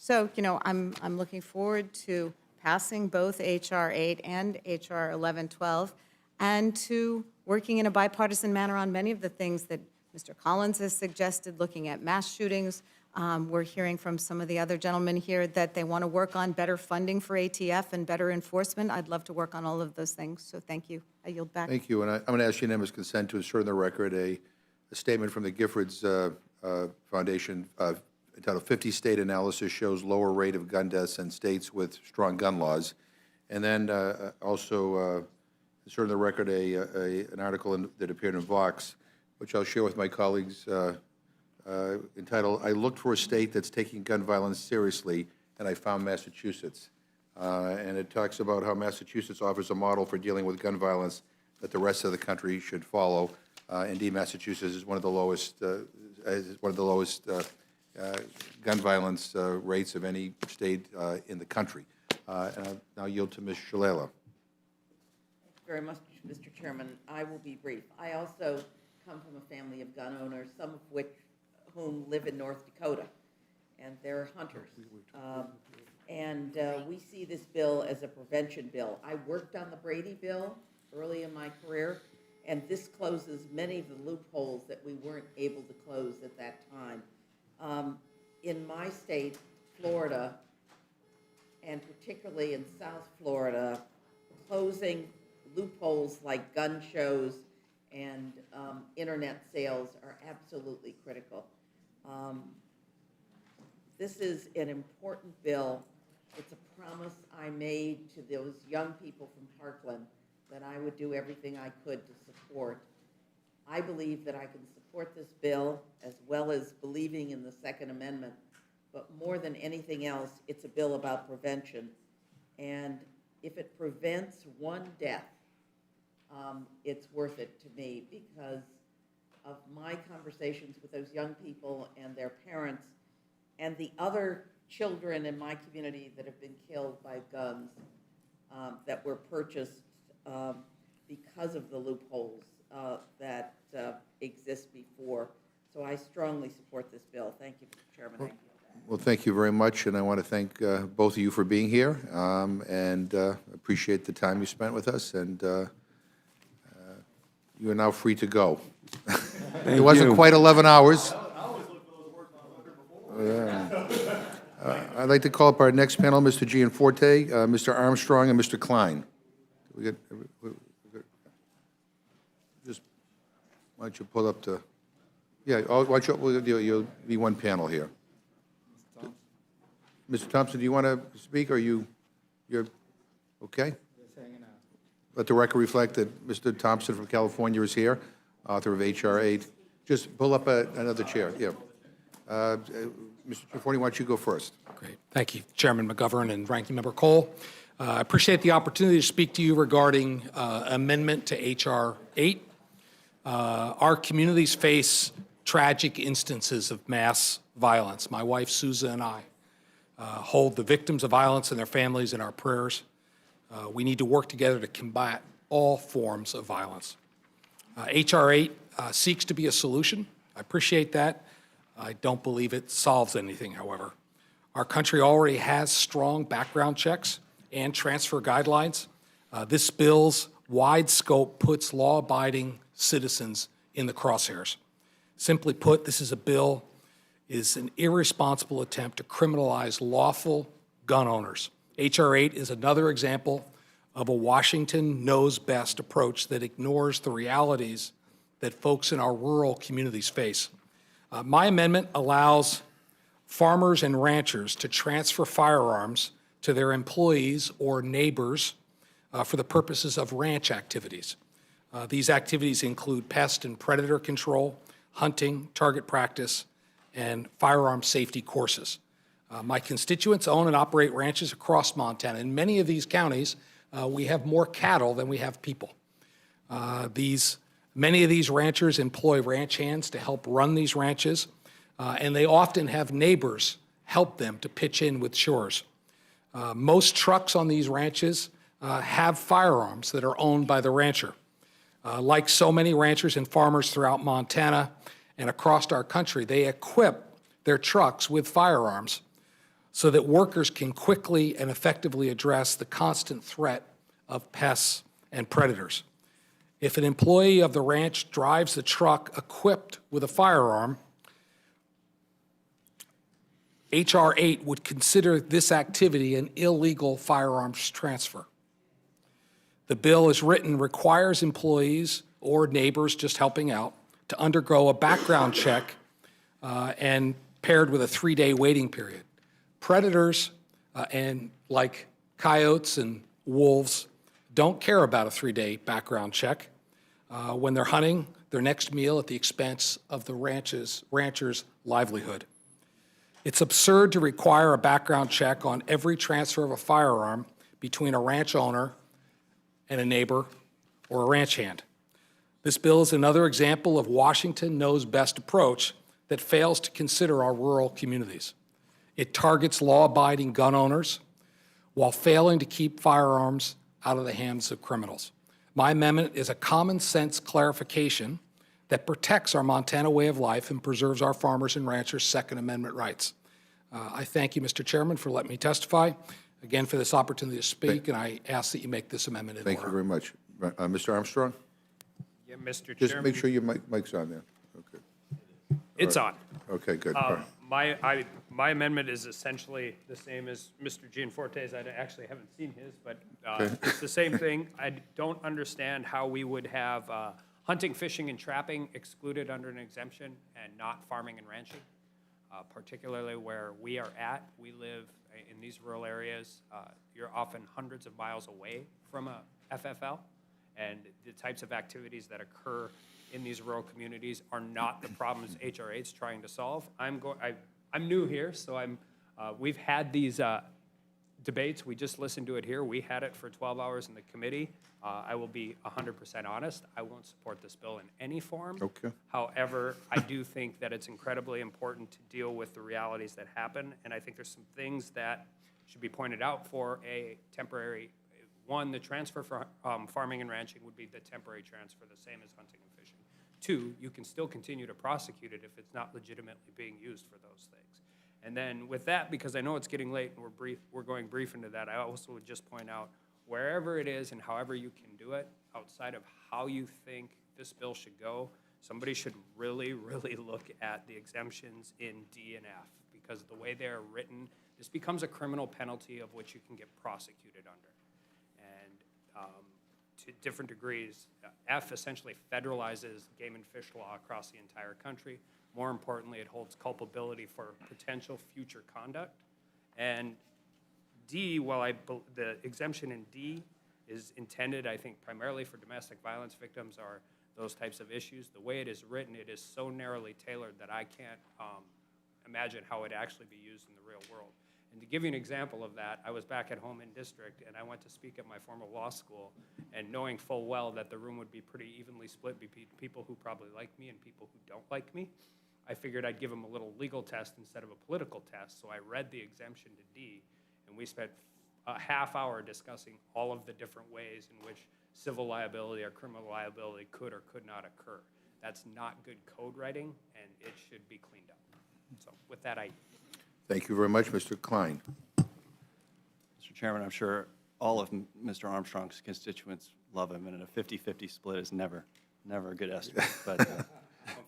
So, I'm looking forward to passing both H.R. 8 and H.R. 1112 and to working in a bipartisan manner on many of the things that Mr. Collins has suggested, looking at mass shootings. We're hearing from some of the other gentlemen here that they want to work on better funding for ATF and better enforcement. I'd love to work on all of those things, so thank you. I yield back. Thank you, and I'm going to ask unanimous consent to insert in the record a statement from the Giffords Foundation entitled 50 State Analysis Shows Lower Rate of Gun Deaths in States with Strong Gun Laws. And then also insert in the record an article that appeared in Vox, which I'll share with my colleagues, entitled, I looked for a state that's taking gun violence seriously, and I found Massachusetts. And it talks about how Massachusetts offers a model for dealing with gun violence that the rest of the country should follow. Indeed, Massachusetts is one of the lowest, gun violence rates of any state in the country. And I'll now yield to Ms. Shalala. Thank you very much, Mr. Chairman. I will be brief. I also come from a family of gun owners, some of whom live in North Dakota, and they're hunters. We see this bill as a prevention bill. I worked on the Brady bill early in my career, and this closes many of the loopholes that we weren't able to close at that time. In my state, Florida, and particularly in South Florida, closing loopholes like gun shows and internet sales are absolutely critical. This is an important bill. It's a promise I made to those young people from Parkland that I would do everything I could to support. I believe that I can support this bill as well as believing in the Second Amendment, but more than anything else, it's a bill about prevention. And if it prevents one death, it's worth it to me because of my conversations with those young people and their parents and the other children in my community that have been killed by guns that were purchased because of the loopholes that exist before. So I strongly support this bill. Thank you, Mr. Chairman. Well, thank you very much, and I want to thank both of you for being here, and appreciate the time you spent with us, and you are now free to go. It wasn't quite 11 hours. I'd like to call up our next panel, Mr. Gianforte, Mr. Armstrong, and Mr. Klein. Just, why don't you pull up the, yeah, why don't you'll be one panel here. Mr. Thompson, do you want to speak, or you're okay? Let the record reflect that Mr. Thompson from California is here, author of H.R. 8. Just pull up another chair, yeah. Mr. Gianforte, why don't you go first? Great. Thank you, Chairman McGovern and Ranking Member Cole. I appreciate the opportunity to speak to you regarding amendment to H.R. 8. Our communities face tragic instances of mass violence. My wife, Susan, and I hold the victims of violence and their families in our prayers. We need to work together to combat all forms of violence. H.R. 8 seeks to be a solution. I appreciate that. I don't believe it solves anything, however. Our country already has strong background checks and transfer guidelines. This bill's wide scope puts law-abiding citizens in the crosshairs. Simply put, this is a bill is an irresponsible attempt to criminalize lawful gun owners. H.R. 8 is another example of a Washington knows best approach that ignores the realities that folks in our rural communities face. My amendment allows farmers and ranchers to transfer firearms to their employees or neighbors for the purposes of ranch activities. These activities include pest and predator control, hunting, target practice, and firearm safety courses. My constituents own and operate ranches across Montana. In many of these counties, we have more cattle than we have people. Many of these ranchers employ ranch hands to help run these ranches, and they often have neighbors help them to pitch in with chores. Most trucks on these ranches have firearms that are owned by the rancher. Like so many ranchers and farmers throughout Montana and across our country, they equip their trucks with firearms so that workers can quickly and effectively address the constant threat of pests and predators. If an employee of the ranch drives the truck equipped with a firearm, H.R. 8 would consider this activity an illegal firearms transfer. The bill as written requires employees or neighbors just helping out to undergo a background check and paired with a 3-day waiting period. Predators and like coyotes and wolves don't care about a 3-day background check when they're hunting their next meal at the expense of the rancher's livelihood. It's absurd to require a background check on every transfer of a firearm between a ranch owner and a neighbor or a ranch hand. This bill is another example of Washington knows best approach that fails to consider our rural communities. It targets law-abiding gun owners while failing to keep firearms out of the hands of criminals. My amendment is a common-sense clarification that protects our Montana way of life and preserves our farmers and ranchers' Second Amendment rights. I thank you, Mr. Chairman, for letting me testify, again, for this opportunity to speak, and I ask that you make this amendment in order. Thank you very much. Mr. Armstrong? Yeah, Mr. Chairman. Just make sure your mic's on there. Okay. It's on. Okay, good. All right. My amendment is essentially the same as Mr. Gianforte's. I actually haven't seen his, but it's the same thing. I don't understand how we would have hunting, fishing, and trapping excluded under an exemption and not farming and ranching, particularly where we are at. We live in these rural areas. You're often hundreds of miles away from a FFL, and the types of activities that occur in these rural communities are not the problems H.R. 8's trying to solve. I'm new here, so we've had these debates. We just listened to it here. We had it for 12 hours in the committee. I will be 100% honest. I won't support this bill in any form. Okay. However, I do think that it's incredibly important to deal with the realities that happen, and I think there's some things that should be pointed out for a temporary. One, the transfer for farming and ranching would be the temporary transfer, the same as hunting and fishing. Two, you can still continue to prosecute it if it's not legitimately being used for those things. And then with that, because I know it's getting late and we're going brief into that, I also would just point out wherever it is and however you can do it, outside of how you think this bill should go, somebody should really, really look at the exemptions in D and F, because the way they're written, this becomes a criminal penalty of which you can get prosecuted under. To different degrees, F essentially federalizes game and fish law across the entire country. More importantly, it holds culpability for potential future conduct. And D, while the exemption in D is intended, I think, primarily for domestic violence victims or those types of issues, the way it is written, it is so narrowly tailored that I can't imagine how it actually be used in the real world. And to give you an example of that, I was back at home in district, and I went to speak at my former law school, and knowing full well that the room would be pretty evenly split between people who probably like me and people who don't like me, I figured I'd give them a little legal test instead of a political test. So I read the exemption to D, and we spent a half hour discussing all of the different ways in which civil liability or criminal liability could or could not occur. That's not good code writing, and it should be cleaned up. So with that, Thank you very much, Mr. Klein. Mr. Chairman, I'm sure all of Mr. Armstrong's constituents love him, and a 50-50 split is never a good estimate. But in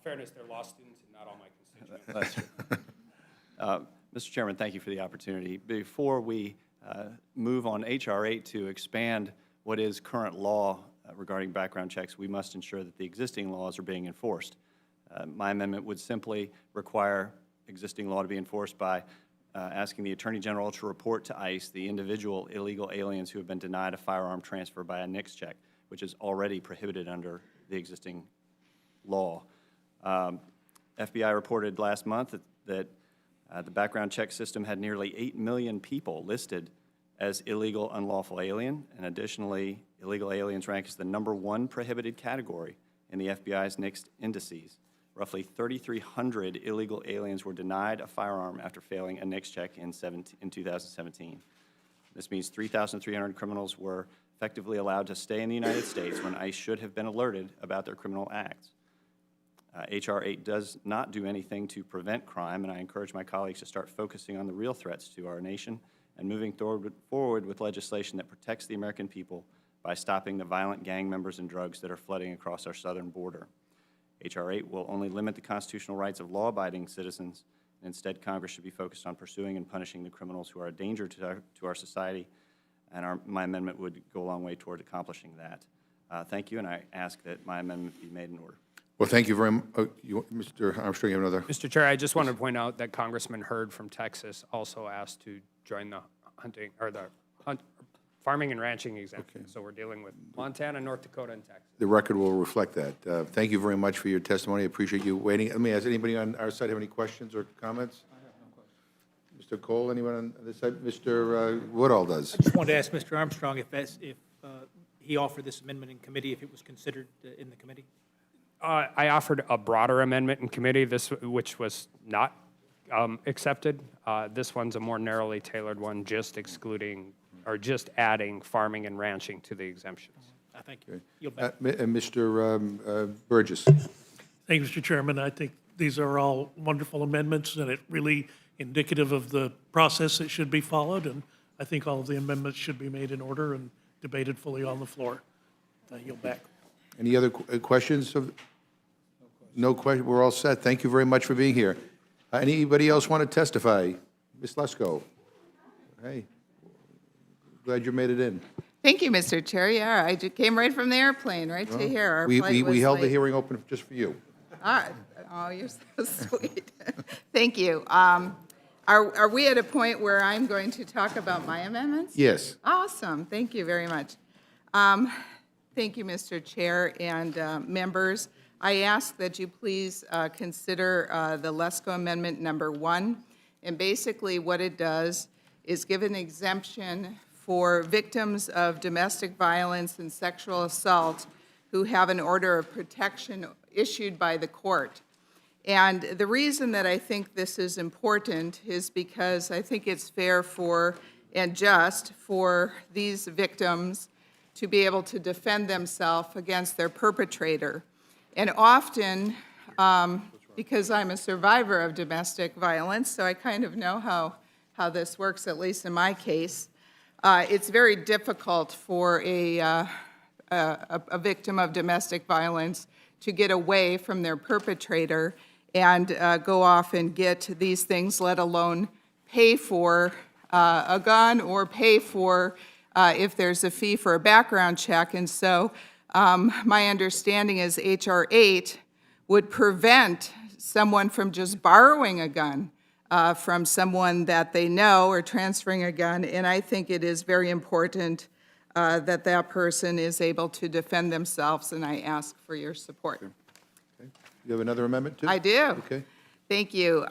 fairness, they're law students and not all my constituents. that's true. Mr. Chairman, thank you for the opportunity. Before we move on H.R. 8 to expand what is current law regarding background checks, we must ensure that the existing laws are being enforced. My amendment would simply require existing law to be enforced by asking the Attorney General to report to ICE the individual illegal aliens who have been denied a firearm transfer by a NICS check, which is already prohibited under the existing law. FBI reported last month that that the background check system had nearly 8 million people listed as illegal, unlawful alien, and additionally, illegal aliens rank as the '1 prohibited category in the FBI's NICS indices. Roughly 3,300 illegal aliens were denied a firearm after failing a NICS check in 2017. This means 3,300 criminals were effectively allowed to stay in the United States when ICE should have been alerted about their criminal acts. H.R. 8 does not do anything to prevent crime, and I encourage my colleagues to start focusing on the real threats to our nation and moving forward with legislation that protects the American people by stopping the violent gang members and drugs that are flooding across our southern border. H.R. 8 will only limit the constitutional rights of law-abiding citizens. Instead, Congress should be focused on pursuing and punishing the criminals who are a danger to our society, and my amendment would go a long way toward accomplishing that. Thank you, and I ask that my amendment be made in order. Well, thank you very much. Mr. Armstrong, you have another? Mr. Chair, I just want to point out that Congressman Hurd from Texas also asked to join the farming and ranching exemption. So we're dealing with Montana, North Dakota, and Texas. The record will reflect that. Thank you very much for your testimony. I appreciate you waiting. Let me ask, anybody on our side have any questions or comments? I have no questions. Mr. Cole, anyone on this side? Mr. Woodall does. I just wanted to ask Mr. Armstrong if he offered this amendment in committee, if it was considered in the committee? I offered a broader amendment in committee, which was not accepted. This one's a more narrowly tailored one, just excluding or just adding farming and ranching to the exemptions. Thank you. Yield back. Mr. Burgess. Thank you, Mr. Chairman. I think these are all wonderful amendments, and it really indicative of the process that should be followed, and I think all of the amendments should be made in order and debated fully on the floor. I yield back. Any other questions? No question. We're all set. Thank you very much for being here. Anybody else want to testify? Ms. Lesko. Hey, glad you made it in. Thank you, Mr. Chair. Yeah, I came right from the airplane, right to here. Our flight was we held the late. hearing open just for you. All right. Oh, you're so sweet. Thank you. Are we at a point where I'm going to talk about my amendments? Yes. Awesome. Thank you very much. Thank you, Mr. Chair and members. I ask that you please consider the Lesko Amendment number 1. And basically what it does is give an exemption for victims of domestic violence and sexual assault who have an order of protection issued by the court. And the reason that I think this is important is because I think it's fair for and just for these victims to be able to defend themselves against their perpetrator. And often, because I'm a survivor of domestic violence, so I kind of know how this works, at least in my case, it's very difficult for a victim of domestic violence to get away from their perpetrator and go off and get these things, let alone pay for a gun or pay for if there's a fee for a background check. And so my understanding is H.R. 8 would prevent someone from just borrowing a gun from someone that they know or transferring a gun, and I think it is very important that that person is able to defend themselves, and I ask for your support. Okay. You have another amendment, too? I do. Okay. Thank you.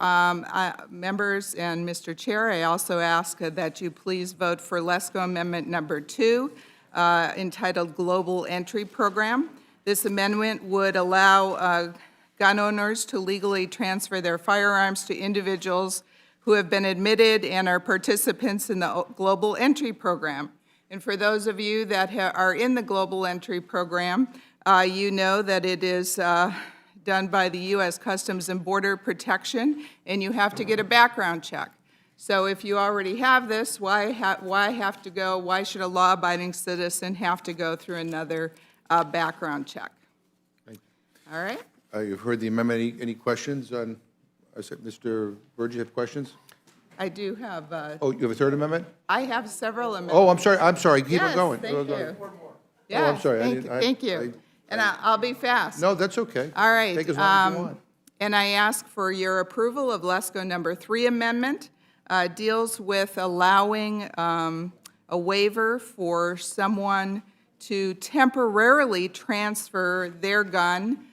Members and Mr. Chair, I also ask that you please vote for Lesko Amendment number 2, entitled Global Entry Program. This amendment would allow gun owners to legally transfer their firearms to individuals who have been admitted and are participants in the Global Entry Program. And for those of you that are in the Global Entry Program, you know that it is done by the U.S. Customs and Border Protection, and you have to get a background check. So if you already have this, why should a law-abiding citizen have to go through another background check? All right? You've heard the amendment. Any questions on, Mr. Burgess, you have questions? I do have, Oh, you have a third amendment? I have several amendments. Oh, I'm sorry. Keep it going. Yes, thank you. Oh, I'm sorry. Thank you. And I'll be fast. No, that's okay. All right. Take as long as you want. And I ask for your approval of Lesko number 3 amendment. Deals with allowing a waiver for someone to temporarily transfer their gun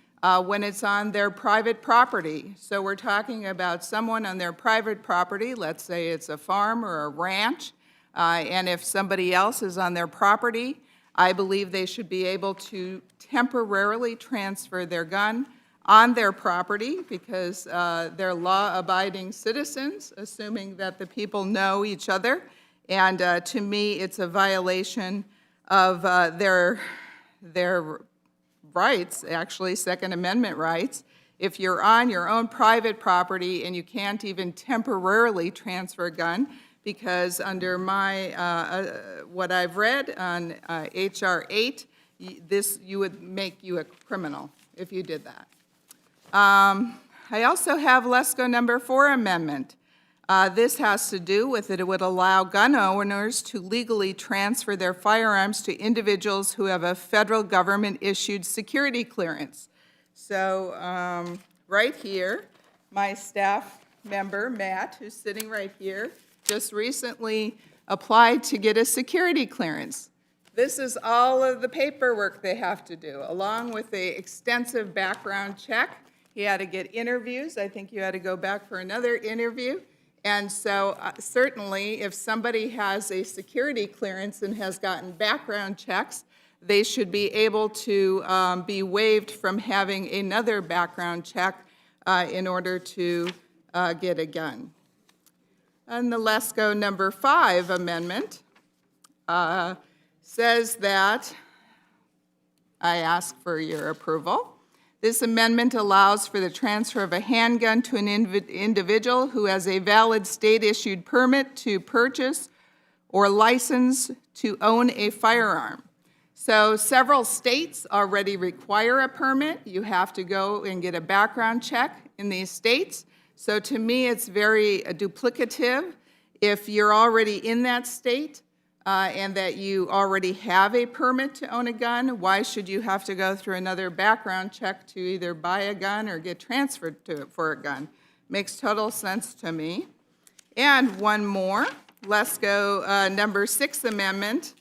when it's on their private property. So we're talking about someone on their private property, let's say it's a farm or a ranch, and if somebody else is on their property, I believe they should be able to temporarily transfer their gun on their property because they're law-abiding citizens, assuming that the people know each other. And to me, it's a violation of their rights, actually, Second Amendment rights. If you're on your own private property and you can't even temporarily transfer a gun, because under my, what I've read on H.R. 8, this would make you a criminal if you did that. I also have LESCO number 4 amendment. This has to do with it would allow gun owners to legally transfer their firearms to individuals who have a federal government-issued security clearance. So right here, my staff member, Matt, who's sitting right here, just recently applied to get a security clearance. This is all of the paperwork they have to do, along with the extensive background check. He had to get interviews. I think you had to go back for another interview. And so certainly, if somebody has a security clearance and has gotten background checks, they should be able to be waived from having another background check in order to get a gun. And the LESCO number 5 amendment says that, I ask for your approval. This amendment allows for the transfer of a handgun to an individual who has a valid state-issued permit to purchase or license to own a firearm. So several states already require a permit. You have to go and get a background check in these states. So to me, it's very duplicative. If you're already in that state and that you already have a permit to own a gun, why should you have to go through another background check to either buy a gun or get transferred to it for a gun? Makes total sense to me. And one more, LESCO number 6 amendment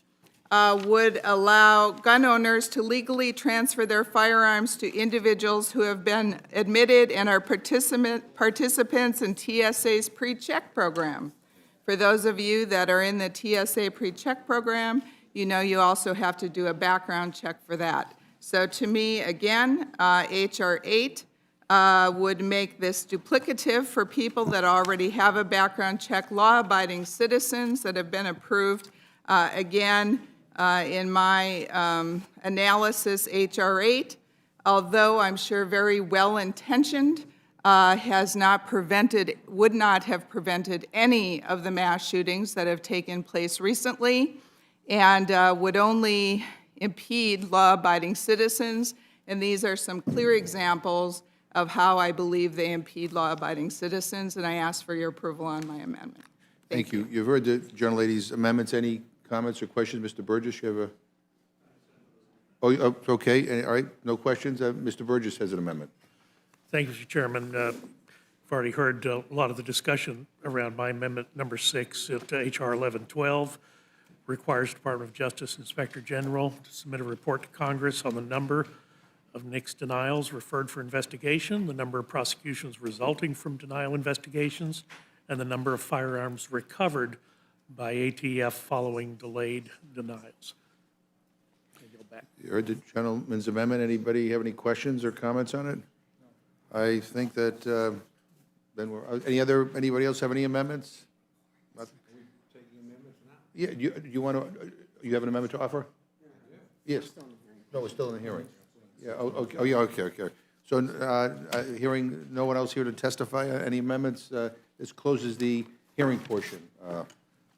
would allow gun owners to legally transfer their firearms to individuals who have been admitted and are participants in TSA's pre-check program. For those of you that are in the TSA pre-check program, you know you also have to do a background check for that. So to me, again, H.R. 8 would make this duplicative for people that already have a background check, law-abiding citizens that have been approved. Again, in my analysis, H.R. 8, although I'm sure very well-intentioned, has not prevented, would not have prevented any of the mass shootings that have taken place recently, and would only impede law-abiding citizens. And these are some clear examples of how I believe they impede law-abiding citizens, and I ask for your approval on my amendment. Thank you. You've heard the gentlelady's amendments. Any comments or questions? Mr. Burgess, you have a... Oh, okay. All right. No questions. Mr. Burgess has an amendment. Thank you, Mr. Chairman. I've already heard a lot of the discussion around my amendment number 6 to H.R. 1112. Requires Department of Justice Inspector General to submit a report to Congress on the number of NICS denials referred for investigation, the number of prosecutions resulting from denial investigations, and the number of firearms recovered by ATF following delayed denials. You heard the gentleman's amendment. Anybody have any questions or comments on it? I think that, then we're, anybody else have any amendments? Yeah, you want to, you have an amendment to offer? Yes. No, we're still in the hearing. Yeah, okay, okay. So, hearing no one else here to testify, any amendments, this closes the hearing portion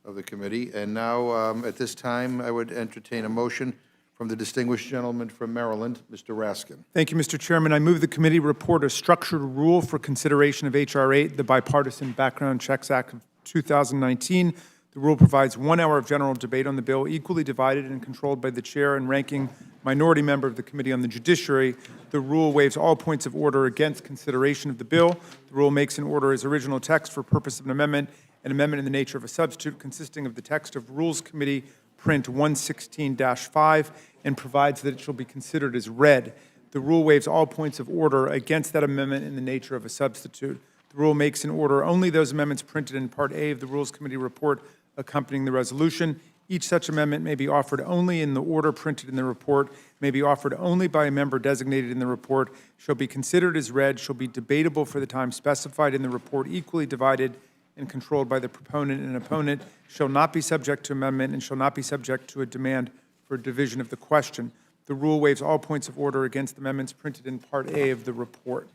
of the committee. And now, at this time, I would entertain a motion from the distinguished gentleman from Maryland, Mr. Raskin. Thank you, Mr. Chairman. I move the committee report a structured rule for consideration of H.R. 8, the Bipartisan Background Checks Act of 2019. The rule provides 1 hour of general debate on the bill, equally divided and controlled by the chair and ranking minority member of the Committee on the Judiciary. The rule waives all points of order against consideration of the bill. The rule makes an order as original text for purpose of an amendment in the nature of a substitute consisting of the text of Rules Committee print 116-5 and provides that it shall be considered as read. The rule waives all points of order against that amendment in the nature of a substitute. The rule makes in order only those amendments printed in Part A of the Rules Committee report accompanying the resolution. Each such amendment may be offered only in the order printed in the report, may be offered only by a member designated in the report, shall be considered as read, shall be debatable for the time specified in the report, equally divided and controlled by the proponent and opponent, shall not be subject to amendment, and shall not be subject to a demand for division of the question. The rule waives all points of order against amendments printed in Part A of the report.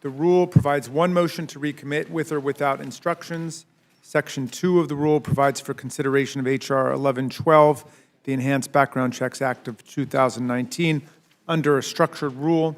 The rule provides one motion to recommit with or without instructions. Section 2 of the rule provides for consideration of H.R. 1112, the Enhanced Background Checks Act of 2019, under a structured rule.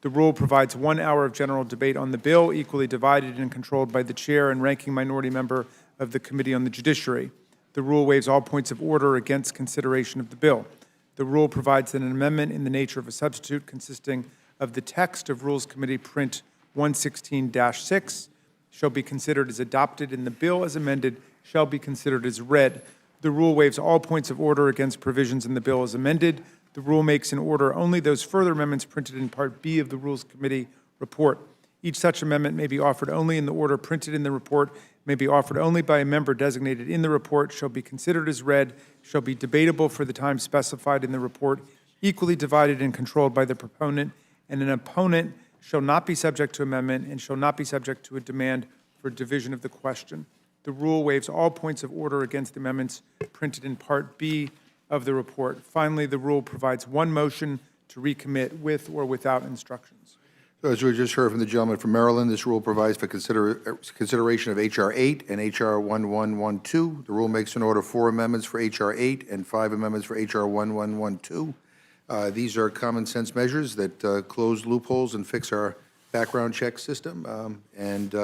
The rule provides 1 hour of general debate on the bill, equally divided and controlled by the chair and ranking minority member of the Committee on the Judiciary. The rule waives all points of order against consideration of the bill. The rule provides that an amendment in the nature of a substitute consisting of the text of Rules Committee Print 116-6 shall be considered as adopted, and the bill as amended shall be considered as read. The rule waives all points of order against provisions in the bill as amended. The rule makes in order only those further amendments printed in Part B of the Rules Committee report. Each such amendment may be offered only in the order printed in the report, may be offered only by a member designated in the report, shall be considered as read, shall be debatable for the time specified in the report, equally divided and controlled by the proponent, and an opponent shall not be subject to amendment and shall not be subject to a demand for division of the question. The rule waives all points of order against amendments printed in Part B of the report. Finally, the rule provides one motion to recommit with or without instructions. So as we just heard from the gentleman from Maryland, this rule provides for consideration of H.R. 8 and H.R. 1112. The rule makes in order 4 amendments for H.R. 8 and 5 amendments for H.R. 1112. These are common sense measures that close loopholes and fix our background check system, and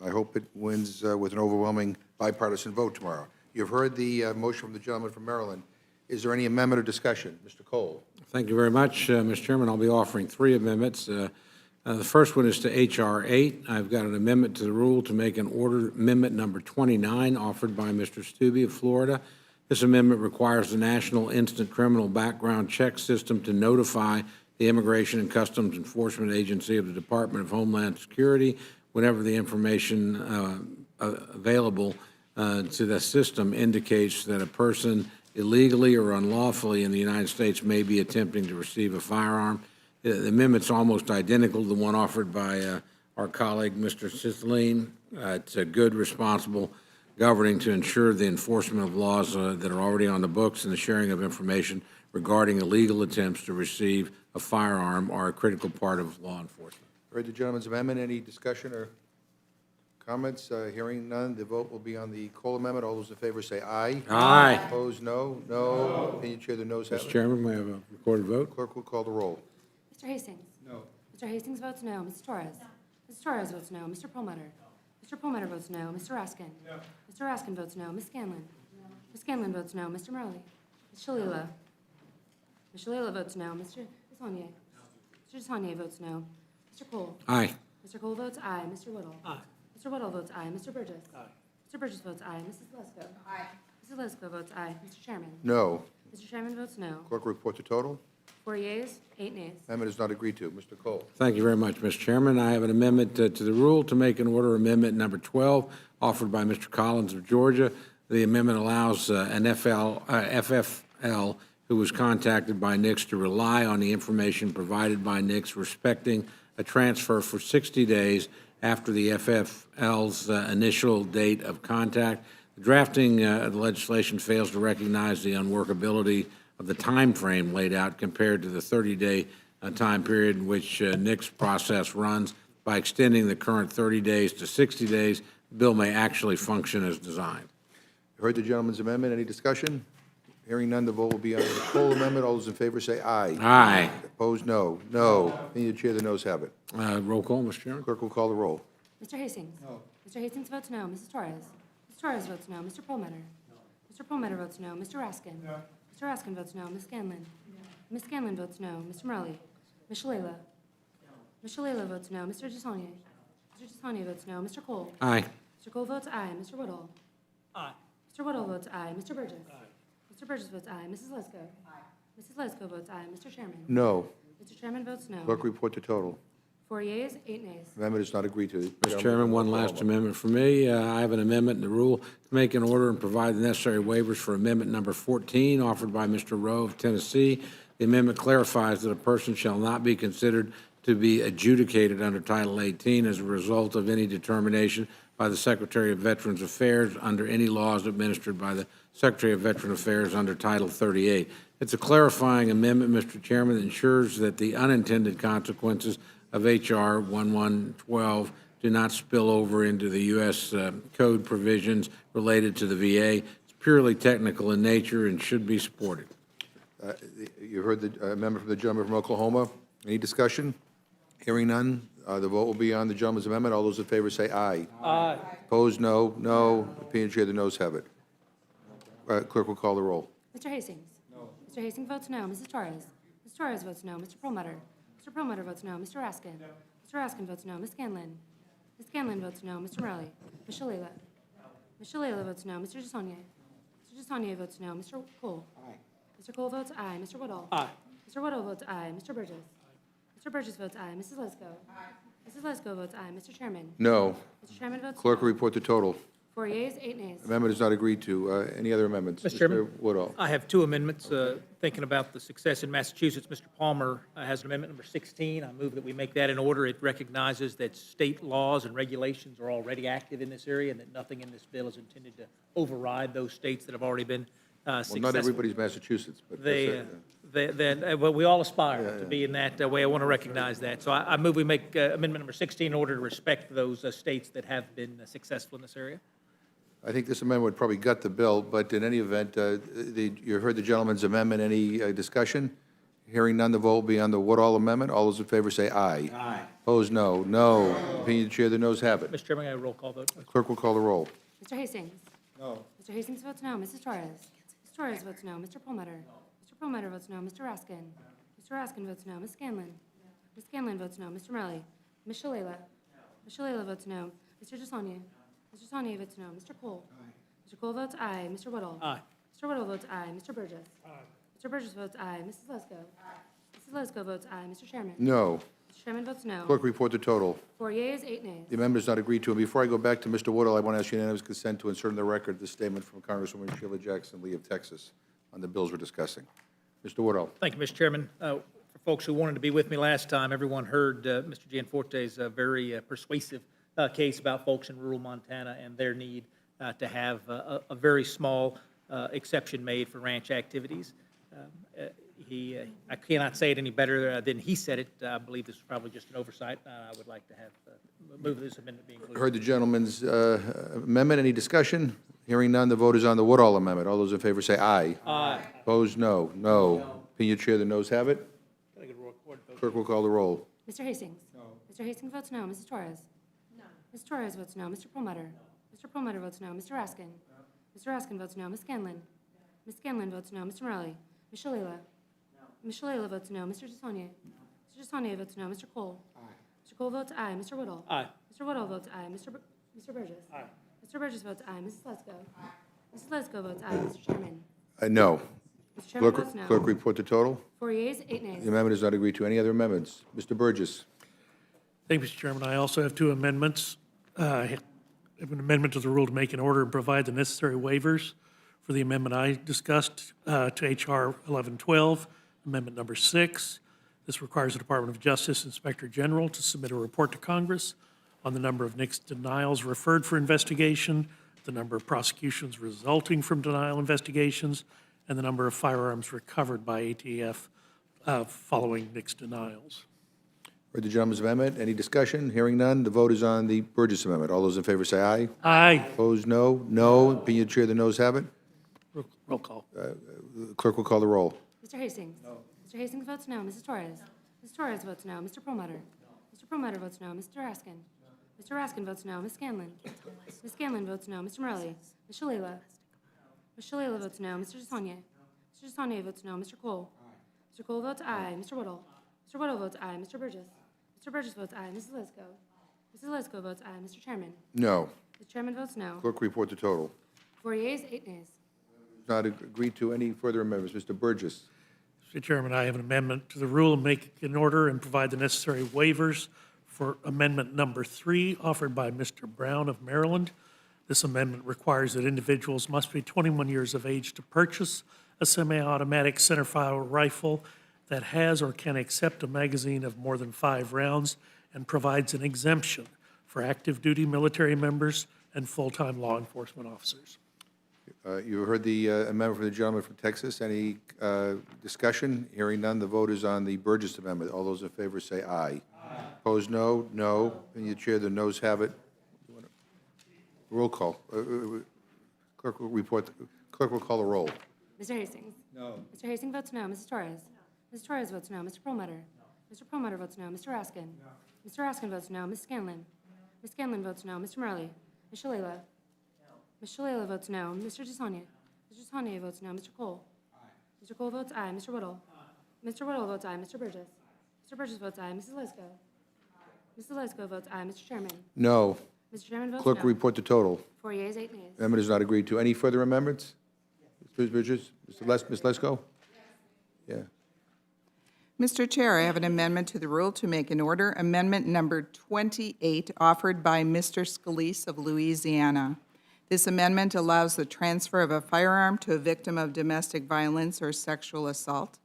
I hope it wins with an overwhelming bipartisan vote tomorrow. You've heard the motion from the gentleman from Maryland. Is there any amendment or discussion? Mr. Cole. Thank you very much, Mr. Chairman. I'll be offering 3 amendments. The first one is to H.R. 8. I've got an amendment to the rule to make an order amendment number 29 offered by Mr. Stubbe of Florida. This amendment requires the National Instant Criminal Background Check System to notify the Immigration and Customs Enforcement Agency of the Department of Homeland Security whenever the information available to the system indicates that a person illegally or unlawfully in the United States may be attempting to receive a firearm. The amendment's almost identical to the one offered by our colleague, Mr. Cithleen. It's a good, responsible governing to ensure the enforcement of laws that are already on the books and the sharing of information regarding illegal attempts to receive a firearm are a critical part of law enforcement. Heard the gentleman's amendment. Any discussion or comments? Hearing none, the vote will be on the Cole amendment. All those in favor say aye. Aye. Opposed, no. No. Opinion chair, the noes have Mr. it. Chairman, may I have a recorded vote? Clerk will call the roll. Mr. Hastings? No. Mr. Hastings votes no. Mrs. Torres? Mrs. Torres votes no. Mr. Perlmutter? Mr. Perlmutter votes no. Mr. Raskin? No. Mr. Raskin votes no. Ms. Scanlon? No. Ms. Scanlon votes no. Mr. Murley? Ms. Shalila? Ms. Shalila votes no. Mr. Deshaunier? Mr. Deshaunier votes no. Mr. Cole? Aye. Mr. Cole votes aye. Mr. Whittle? Aye. Mr. Whittle votes aye. Mr. Burgess? Aye. Mr. Burgess votes aye. Mrs. Lesko? Aye. Mrs. Lesko votes aye. Mr. Chairman? No. Mr. Chairman votes no. Clerk will report the total. 4 yeas, 8 nays. Amendment is not agreed to. Mr. Cole. Thank you very much, Mr. Chairman. I have an amendment to the rule to make an order amendment number 12 offered by Mr. Collins of Georgia. The amendment allows an FFL who was contacted by NICS to rely on the information provided by NICS respecting a transfer for 60 days after the FFL's initial date of contact. The drafting of the legislation fails to recognize the unworkability of the time frame laid out compared to the 30-day time period in which NICS process runs. By extending the current 30 days to 60 days, the bill may actually function as designed. You heard the gentleman's amendment. Any discussion? Hearing none, the vote will be on the Cole amendment. All those in favor say aye. Aye. Opposed, no. No. Opinion chair, the noes have it. Roll call, Mr. Chairman. Clerk will call the roll. Mr. Hastings? No. Mr. Hastings votes no. Mrs. Torres? Mrs. Torres votes no. Mr. Perlmutter? No. Mr. Perlmutter votes no. Mr. Raskin? No. Mr. Raskin votes no. Ms. Scanlon? No. Ms. Scanlon votes no. Mr. Murley? Ms. Shalala? No. Ms. Shalala votes no. Mr. Deshaunier? Mr. Deshaunier votes no. Mr. Cole? Aye. Mr. Cole votes aye. Mr. Whittle? Aye. Mr. Whittle votes aye. Mr. Burgess? Aye. Mr. Burgess votes aye. Mrs. Lesko? Aye. Mrs. Lesko votes aye. Mr. Chairman? No. Mr. Chairman votes no. Clerk, report the total. 4 yeas, 8 nays. Amendment is not agreed to. Mr. Chairman, one last amendment for me. I have an amendment in the rule to make an order and provide the necessary waivers for amendment number 14 offered by Mr. Rowe of Tennessee. The amendment clarifies that a person shall not be considered to be adjudicated under Title 18 as a result of any determination by the Secretary of Veterans Affairs under any laws administered by the Secretary of Veterans Affairs under Title 38. It's a clarifying amendment, Mr. Chairman, that ensures that the unintended consequences of H.R. 1112 do not spill over into the U.S. Code provisions related to the VA. It's purely technical in nature and should be supported. You heard the amendment from the gentleman from Oklahoma. Any discussion? Hearing none, the vote will be on the gentleman's amendment. All those in favor say aye. Aye. Opposed, no. No. Opinion chair, the noes have it. Clerk will call the roll. Mr. Hastings? No. Mr. Hastings votes no. Mrs. Torres? Mrs. Torres votes no. Mr. Perlmutter? Mr. Perlmutter votes no. Mr. Raskin? No. Mr. Raskin votes no. Ms. Scanlon? Ms. Scanlon votes no. Mr. Morelli? Ms. Shalala? Ms. Shalala votes no. Mr. Desaulnier? Mr. Desaulnier votes no. Mr. Cole? Aye. Mr. Cole votes aye. Mr. Woodall? Aye. Mr. Woodall votes aye. Mr. Burgess? Mr. Burgess votes aye. Mrs. Lesko? Aye. Mrs. Lesko votes aye. Mr. Chairman? No. Mr. Chairman votes Clerk will no. report the total. 4 yeas, 8 nays. Amendment is not agreed to. Any other amendments? Mr. Chairman? Woodall. I have two amendments. Thinking about the success in Massachusetts, Mr. Palmer has an amendment number 16. I move that we make that in order. It recognizes that state laws and regulations are already active in this area and that nothing in this bill is intended to override those states that have already been successful. Well, not everybody's Massachusetts, but Well, we all aspire to be in that way. I want to recognize that. So I move we make amendment number 16 in order to respect those states that have been successful in this area. I think this amendment would probably gut the bill, but in any event, you heard the gentleman's amendment. Any discussion? Hearing none, the vote will be on the Woodall amendment. All those in favor say aye. Aye. Opposed, no. No. Opinion of the chair, the noes have it. Mr. Chairman, I have a roll call vote. Clerk will call the roll. Mr. Hastings? No. Mr. Hastings votes no. Mrs. Torres? Mrs. Torres votes no. Mr. Perlmutter? Mr. Perlmutter votes no. Mr. Raskin? Mr. Raskin votes no. Ms. Scanlon? Ms. Scanlon votes no. Mr. Morelli? Ms. Shalala? Ms. Shalala votes no. Mr. Desaulnier? Mr. Desaulnier votes no. Mr. Cole? Mr. Cole votes aye. Mr. Woodall? Aye. Mr. Woodall votes aye. Mr. Burgess? Aye. Mr. Burgess votes aye. Mrs. Lesko? Mrs. Lesko votes aye. Mr. Chairman? No. Mr. Chairman votes no. Clerk, report the total. 4 yeas, 8 nays. The amendment is not agreed to. And before I go back to Mr. Woodall, I want to ask unanimous consent to insert in the record the statement from Congresswoman Sheila Jackson Lee of Texas on the bills we're discussing. Mr. Woodall. Thank you, Mr. Chairman. For folks who wanted to be with me last time, everyone heard Mr. Gianforte's very persuasive case about folks in rural Montana and their need to have a very small exception made for ranch activities. I cannot say it any better than he said it. I believe this is probably just an oversight. I would like to have move this amendment be included. Heard the gentleman's amendment. Any discussion? Hearing none, the vote is on the Woodall amendment. All those in favor say aye. Aye. Opposed, no. No. Opinion chair, the noes have it. Clerk will call the roll. Mr. Hastings? No. Mr. Hastings votes no. Mrs. Torres? No. Ms. Torres votes no. Mr. Perlmutter? Mr. Perlmutter votes no. Mr. Raskin? Mr. Raskin votes no. Ms. Scanlon? Ms. Scanlon votes no. Mr. Morelli? Ms. Shalala? No. Ms. Shalala votes no. Mr. Desaulnier? Mr. Desaulnier votes no. Mr. Cole? Aye. Mr. Cole votes aye. Mr. Woodall? Aye. Mr. Woodall votes aye. Mr. Burgess? Aye. Mr. Burgess votes aye. Mrs. Lesko? Aye. Mrs. Lesko votes aye. Mr. Chairman? No. Mr. Chairman Clerk, votes no. clerk, report the total. 4 yeas, 8 nays. The amendment is not agreed to. Any other amendments? Mr. Burgess. Thank you, Mr. Chairman. I also have two amendments. I have an amendment to the rule to make an order and provide the necessary waivers for the amendment I discussed to H.R. 1112, Amendment number 6. This requires the Department of Justice Inspector General to submit a report to Congress on the number of NICS denials referred for investigation, the number of prosecutions resulting from denial investigations, and the number of firearms recovered by ATF following NICS denials. Heard the gentleman's amendment. Any discussion? Hearing none, the vote is on the Burgess amendment. All those in favor say aye. Aye. Opposed, no. No. Opinion chair, the noes have it. Roll call. Clerk will call the roll. Mr. Hastings? No. Mr. Hastings votes no. Mrs. Torres? Ms. Torres votes no. Mr. Perlmutter? Mr. Perlmutter votes no. Mr. Raskin? Mr. Raskin votes no. Ms. Scanlon? Ms. Scanlon votes no. Mr. Morelli? Ms. Shalala? Ms. Shalala votes no. Mr. Desaulnier? Mr. Desaulnier votes no. Mr. Cole? Mr. Cole votes aye. Mr. Woodall? Mr. Woodall votes aye. Mr. Burgess? Mr. Burgess votes aye. Mrs. Lesko? Mrs. Lesko votes aye. Mr. Chairman? No. The chairman votes no. Clerk, report the total. 4 yeas, 8 nays. Not agreed to. Any further amendments? Mr. Burgess. Mr. Chairman, I have an amendment to the rule, make in order and provide the necessary waivers for amendment number 3 offered by Mr. Brown of Maryland. This amendment requires that individuals must be 21 years of age to purchase a semi-automatic centerfire rifle that has or can accept a magazine of more than 5 rounds and provides an exemption for active duty military members and full-time law enforcement officers. You heard the amendment from the gentleman from Texas. Any discussion? Hearing none, the vote is on the Burgess amendment. All those in favor say aye. Opposed, no. No. Opinion of the chair, the noes have it. Roll call. Clerk will report. Clerk will call the roll. Mr. Hastings? No. Mr. Hastings votes no. Mrs. Torres? Mrs. Torres votes no. Mr. Perlmutter? Mr. Perlmutter votes no. Mr. Raskin? Mr. Raskin votes no. Ms. Scanlon? Ms. Scanlon votes no. Mr. Murley? Ms. Shalala? Ms. Shalala votes no. Mr. Desania? Mr. Desania votes no. Mr. Cole? Mr. Cole votes aye. Mr. Whittle? Mr. Whittle votes aye. Mr. Burgess? Mr. Burgess votes aye. Mrs. Lesko? Mrs. Lesko votes aye. Mr. Chairman? No. Mr. Chairman votes Clerk no. will report the total. 4 yeas, 8 nays. Amendment is not agreed to. Any further amendments? Ms. Bridges? Ms. Lesko? Yeah. Mr. Chair, I have an amendment to the rule to make an order. Amendment number 28, offered by Mr. Scalise of Louisiana. This amendment allows the transfer of a firearm to a victim of domestic violence or sexual assault.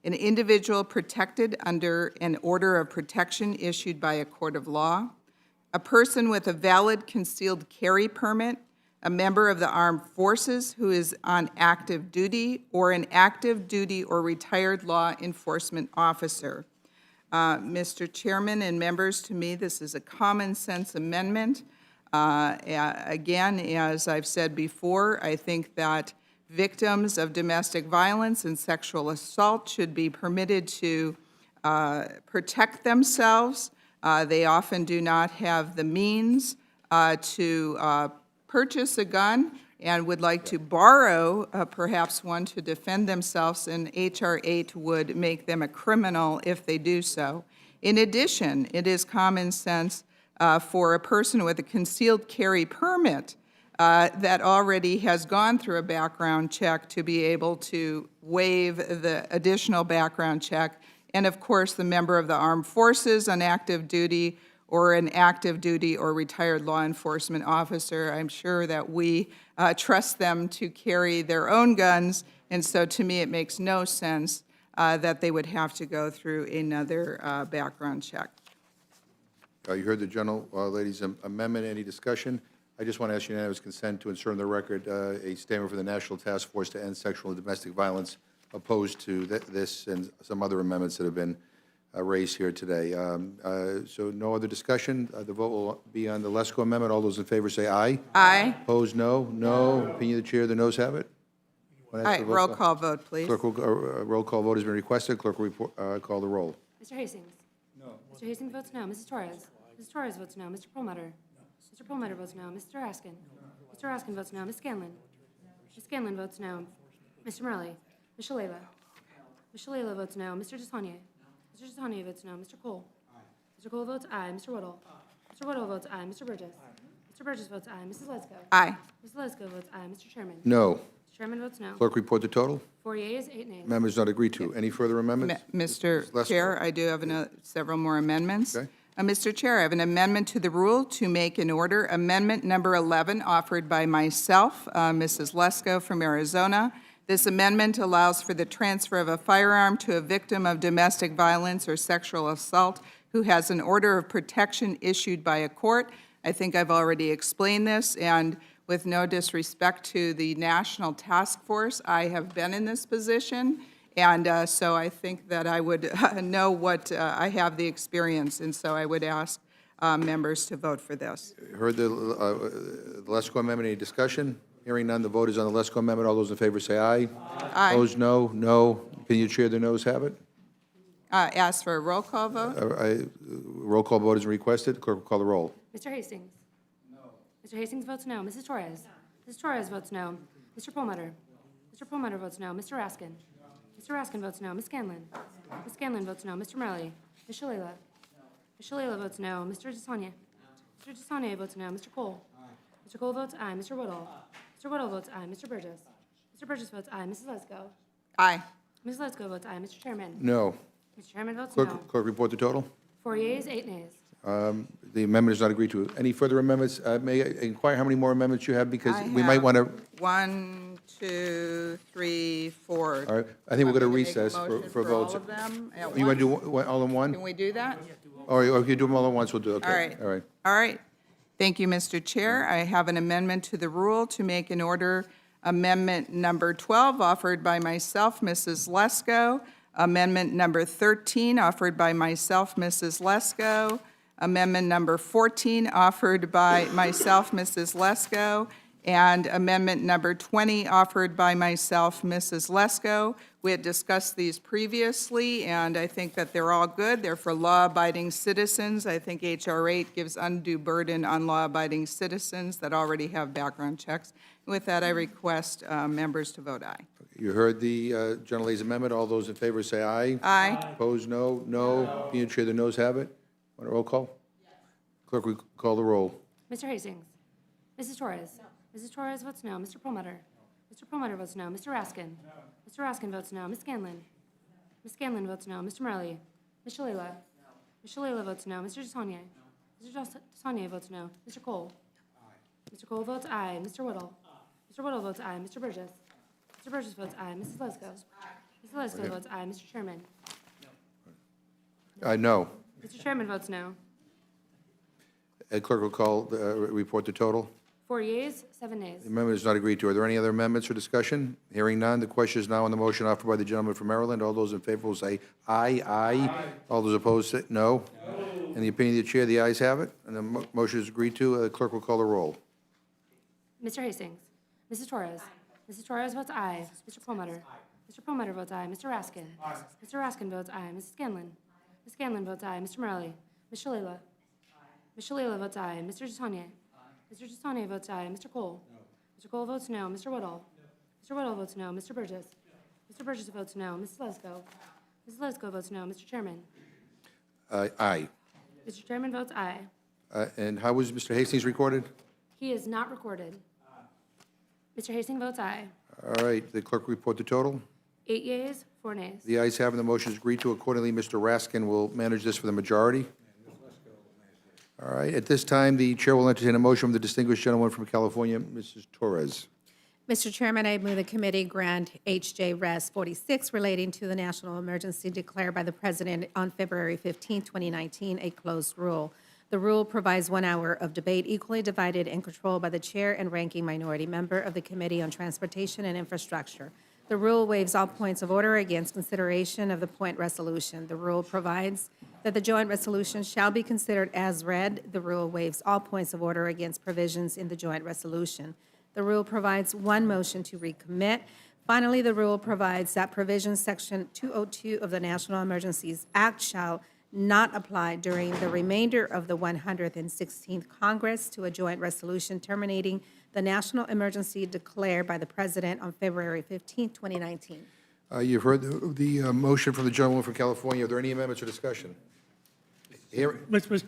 An individual protected under an order of protection issued by a court of law, a person with a valid concealed carry permit, a member of the armed forces who is on active duty, or an active duty or retired law enforcement officer. Mr. Chairman and members, to me, this is a common sense amendment. Again, as I've said before, I think that victims of domestic violence and sexual assault should be permitted to protect themselves. They often do not have the means to purchase a gun and would like to borrow perhaps one to defend themselves, and H.R. 8 would make them a criminal if they do so. In addition, it is common sense for a person with a concealed carry permit that already has gone through a background check to be able to waive the additional background check. And of course, the member of the armed forces on active duty or an active duty or retired law enforcement officer, I'm sure that we trust them to carry their own guns, and so to me it makes no sense that they would have to go through another background check. You heard the lady's amendment. Any discussion? I just want to ask unanimous consent to insert in the record a statement from the National Task Force to End Sexual and Domestic Violence opposed to this and some other amendments that have been raised here today. So no other discussion. The vote will be on the Lesko amendment. All those in favor say aye. Aye. Opposed, no. No. Opinion of the chair, the noes have it. All right, roll call vote, please. Clerk will, roll call vote has been requested. Clerk will report, call the roll. Mr. Hastings? No. Mr. Hastings votes no. Mrs. Torres? Mrs. Torres votes no. Mr. Perlmutter? Mr. Perlmutter votes no. Mr. Raskin? Mr. Raskin votes no. Ms. Scanlon? Ms. Scanlon votes no. Mr. Murley? Ms. Shalala? Ms. Shalala votes no. Mr. Desania? Mr. Desania votes no. Mr. Cole? Mr. Cole votes aye. Mr. Whittle? Mr. Whittle votes aye. Mr. Burgess? Mr. Burgess votes aye. Mrs. Lesko? Aye. Mrs. Lesko votes aye. Mr. Chairman? No. Mr. Chairman votes no. Clerk report the total. 4 yeas, 8 nays. Amendment is not agreed to. Any further amendments? Mr. Chair, I do have several more amendments. Okay. Mr. Chair, I have an amendment to the rule to make an order. Amendment number 11, offered by myself, Mrs. Lesko from Arizona. This amendment allows for the transfer of a firearm to a victim of domestic violence or sexual assault who has an order of protection issued by a court. I think I've already explained this, and with no disrespect to the National Task Force, I have been in this position, and so I think that I would know what I have the experience, and so I would ask members to vote for this. Heard the Lesko amendment. Any discussion? Hearing none, the vote is on the Lesko amendment. All those in favor say aye. Aye. Opposed, no. No. Opinion of the chair, the noes have it. Ask for a roll call vote. Roll call vote is requested. Clerk will call the roll. Mr. Hastings? No. Mr. Hastings votes no. Mrs. Torres? Mrs. Torres votes no. Mr. Perlmutter? Mr. Perlmutter votes no. Mr. Raskin? Mr. Raskin votes no. Ms. Scanlon? Ms. Scanlon votes no. Mr. Murley? Ms. Shalala? Ms. Shalala votes no. Mr. Desania? Mr. Desania votes no. Mr. Cole? Mr. Cole votes aye. Mr. Whittle? Mr. Whittle votes aye. Mr. Burgess? Mr. Burgess votes aye. Mrs. Lesko? Aye. Ms. Lesko votes aye. Mr. Chairman? No. Mr. Chairman votes no. Clerk, report the total. 4 yeas, 8 nays. The amendment is not agreed to. Any further amendments? May I inquire how many more amendments you have? Because I we might have want to, 1, 2, 3, 4. all right, I think we're going to Want me make a recess motion for votes. all of them at You want to do once? all in one? Can we do that? Or if you do them all at once, we'll do, okay. All right. All right. All right. Thank you, Mr. Chair. I have an amendment to the rule to make an order amendment number 12 offered by myself, Mrs. Lesko. Amendment number 13 offered by myself, Mrs. Lesko. Amendment number 14 offered by myself, Mrs. Lesko. And amendment number 20 offered by myself, Mrs. Lesko. We had discussed these previously, and I think that they're all good. They're for law-abiding citizens. I think H.R. 8 gives undue burden on law-abiding citizens that already have background checks. With that, I request members to vote aye. You heard the gentlelady's amendment. All those in favor say aye. Aye. Opposed, no. No. Being chair, the noes have it. Want a roll call? Clerk, we call the roll. Mr. Hastings? Mrs. Torres? Mrs. Torres votes no. Mr. Perlmutter? Mr. Perlmutter votes no. Mr. Raskin? Mr. Raskin votes no. Ms. Scanlon? Ms. Scanlon votes no. Mr. Murley? Ms. Shalala? Ms. Shalala votes no. Mr. Desaulnier? Mr. Desaulnier votes no. Mr. Cole? Mr. Cole votes aye. Mr. Whittle? Mr. Whittle votes aye. Mr. Burgess? Mr. Burgess votes aye. Mrs. Lesko? Mrs. Lesko votes aye. Mr. Chairman? No. Mr. Chairman votes no. Clerk will call, report the total. 4 yeas, 7 nays. The amendment is not agreed to. Are there any other amendments or discussion? Hearing none, the question is now on the motion offered by the gentleman from Maryland. All those in favor will say aye, aye. All those opposed say no. In the opinion of the chair, the ayes have it, and the motion is agreed to. The clerk will call the roll. Mr. Hastings? Mrs. Torres? Mrs. Torres votes aye. Mr. Perlmutter? Mr. Perlmutter votes aye. Mr. Raskin? Mr. Raskin votes aye. Mrs. Scanlon? Ms. Scanlon votes aye. Mr. Murley? Ms. Shalala? Ms. Shalala votes aye. Mr. Desaulnier? Mr. Desaulnier votes aye. Mr. Cole? Mr. Cole votes no. Mr. Whittle? Mr. Whittle votes no. Mr. Burgess? Mr. Burgess votes no. Mrs. Lesko? Mrs. Lesko votes no. Mr. Chairman? Aye. Mr. Chairman votes aye. And how was Mr. Hastings recorded? He is not recorded. Mr. Hastings votes aye. All right, the clerk will report the total. 8 yeas, 4 nays. The ayes have it, the motion is agreed to. Accordingly, Mr. Raskin will manage this for the majority. All right, at this time, the chair will entertain a motion from the distinguished gentleman from California, Mrs. Torres. Mr. Chairman, I move the committee grant H.J.Res 46 relating to the national emergency declared by the President on February 15, 2019, a closed rule. The rule provides 1 hour of debate equally divided and controlled by the chair and ranking minority member of the Committee on Transportation and Infrastructure. The rule waives all points of order against consideration of the point resolution. The rule provides that the joint resolution shall be considered as read. The rule waives all points of order against provisions in the joint resolution. The rule provides 1 motion to recommit. Finally, the rule provides that provisions Section 202 of the National Emergencies Act shall not apply during the remainder of the 116th Congress to a joint resolution terminating the national emergency declared by the President on February 15, 2019. You've heard the motion from the gentleman from California. Are there any amendments or discussion? Here, Mr.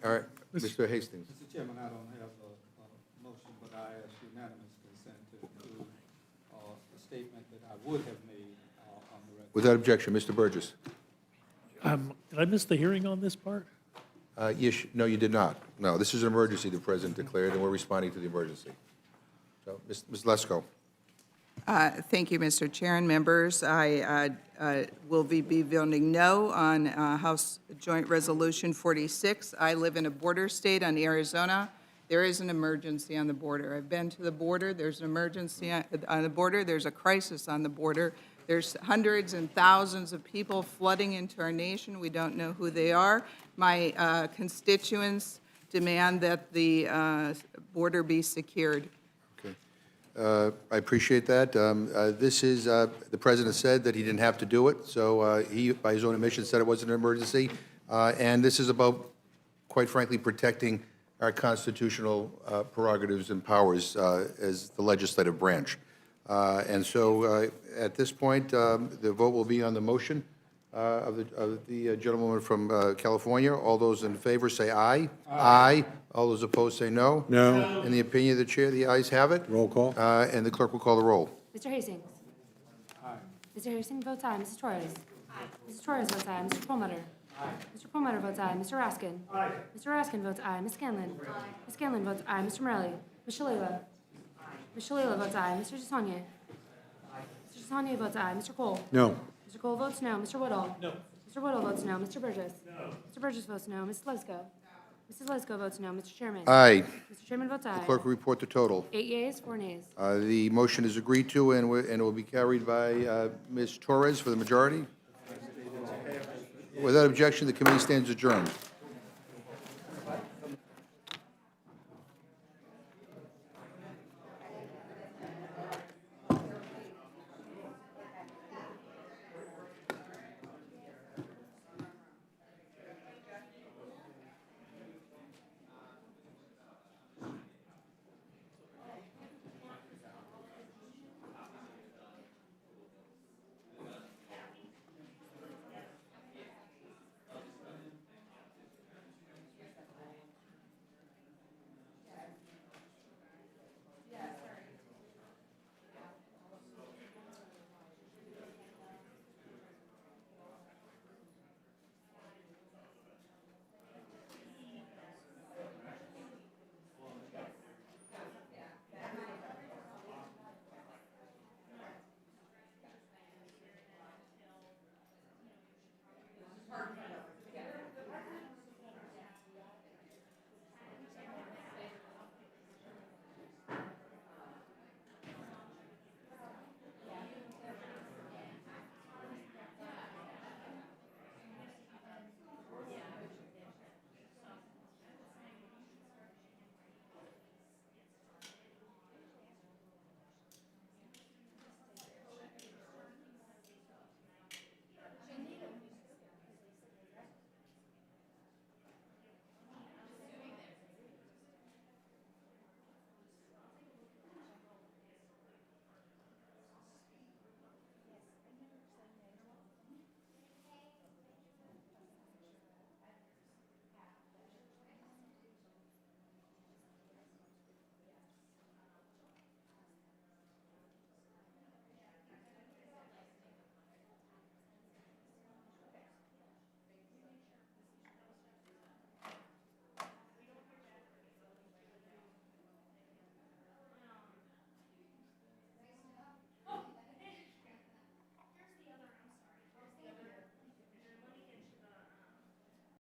all right, Mr. Hastings. Mr. Chairman, I don't have a motion, but I ask unanimous consent to include a statement that I would have made on the record. Without objection, Mr. Burgess. Did I miss the hearing on this part? No, you did not. No, this is an emergency the President declared, and we're responding to the emergency. So, Ms. Lesko. Thank you, Mr. Chair and members. I will be voting no on House Joint Resolution 46. I live in a border state on Arizona. There is an emergency on the border. I've been to the border. There's an emergency on the border. There's a crisis on the border. There's hundreds and thousands of people flooding into our nation. We don't know who they are. My constituents demand that the border be secured. I appreciate that. This is, the President said that he didn't have to do it, so he, by his own admission, said it wasn't an emergency. And this is about, quite frankly, protecting our constitutional prerogatives and powers as the legislative branch. And so at this point, the vote will be on the motion of the gentleman from California. All those in favor say aye. Aye. All those opposed say no. No. In the opinion of the chair, the ayes have it. Roll call. And the clerk will call the roll. Mr. Hastings? Aye. Mr. Hastings votes aye. Mrs. Torres? Mrs. Torres votes aye. Mr. Perlmutter? Mr. Perlmutter votes aye. Mr. Raskin? Mr. Raskin votes aye. Ms. Scanlon? Ms. Scanlon votes aye. Mr. Morelli? Ms. Shalala? Ms. Shalala votes aye. Mr. Desanya? Mr. Desanya votes aye. Mr. Cole? No. Mr. Cole votes no. Mr. Woodall? No. Mr. Woodall votes no. Mr. Burgess? No. Mr. Burgess votes no. Mrs. Lesko? Mrs. Lesko votes no. Mr. Chairman? Aye. Mr. Chairman votes aye. Clerk will report the total. 8 yeas, 4 nays. The motion is agreed to, and it will be carried by Ms. Torres for the majority. Without objection, the committee stands adjourned.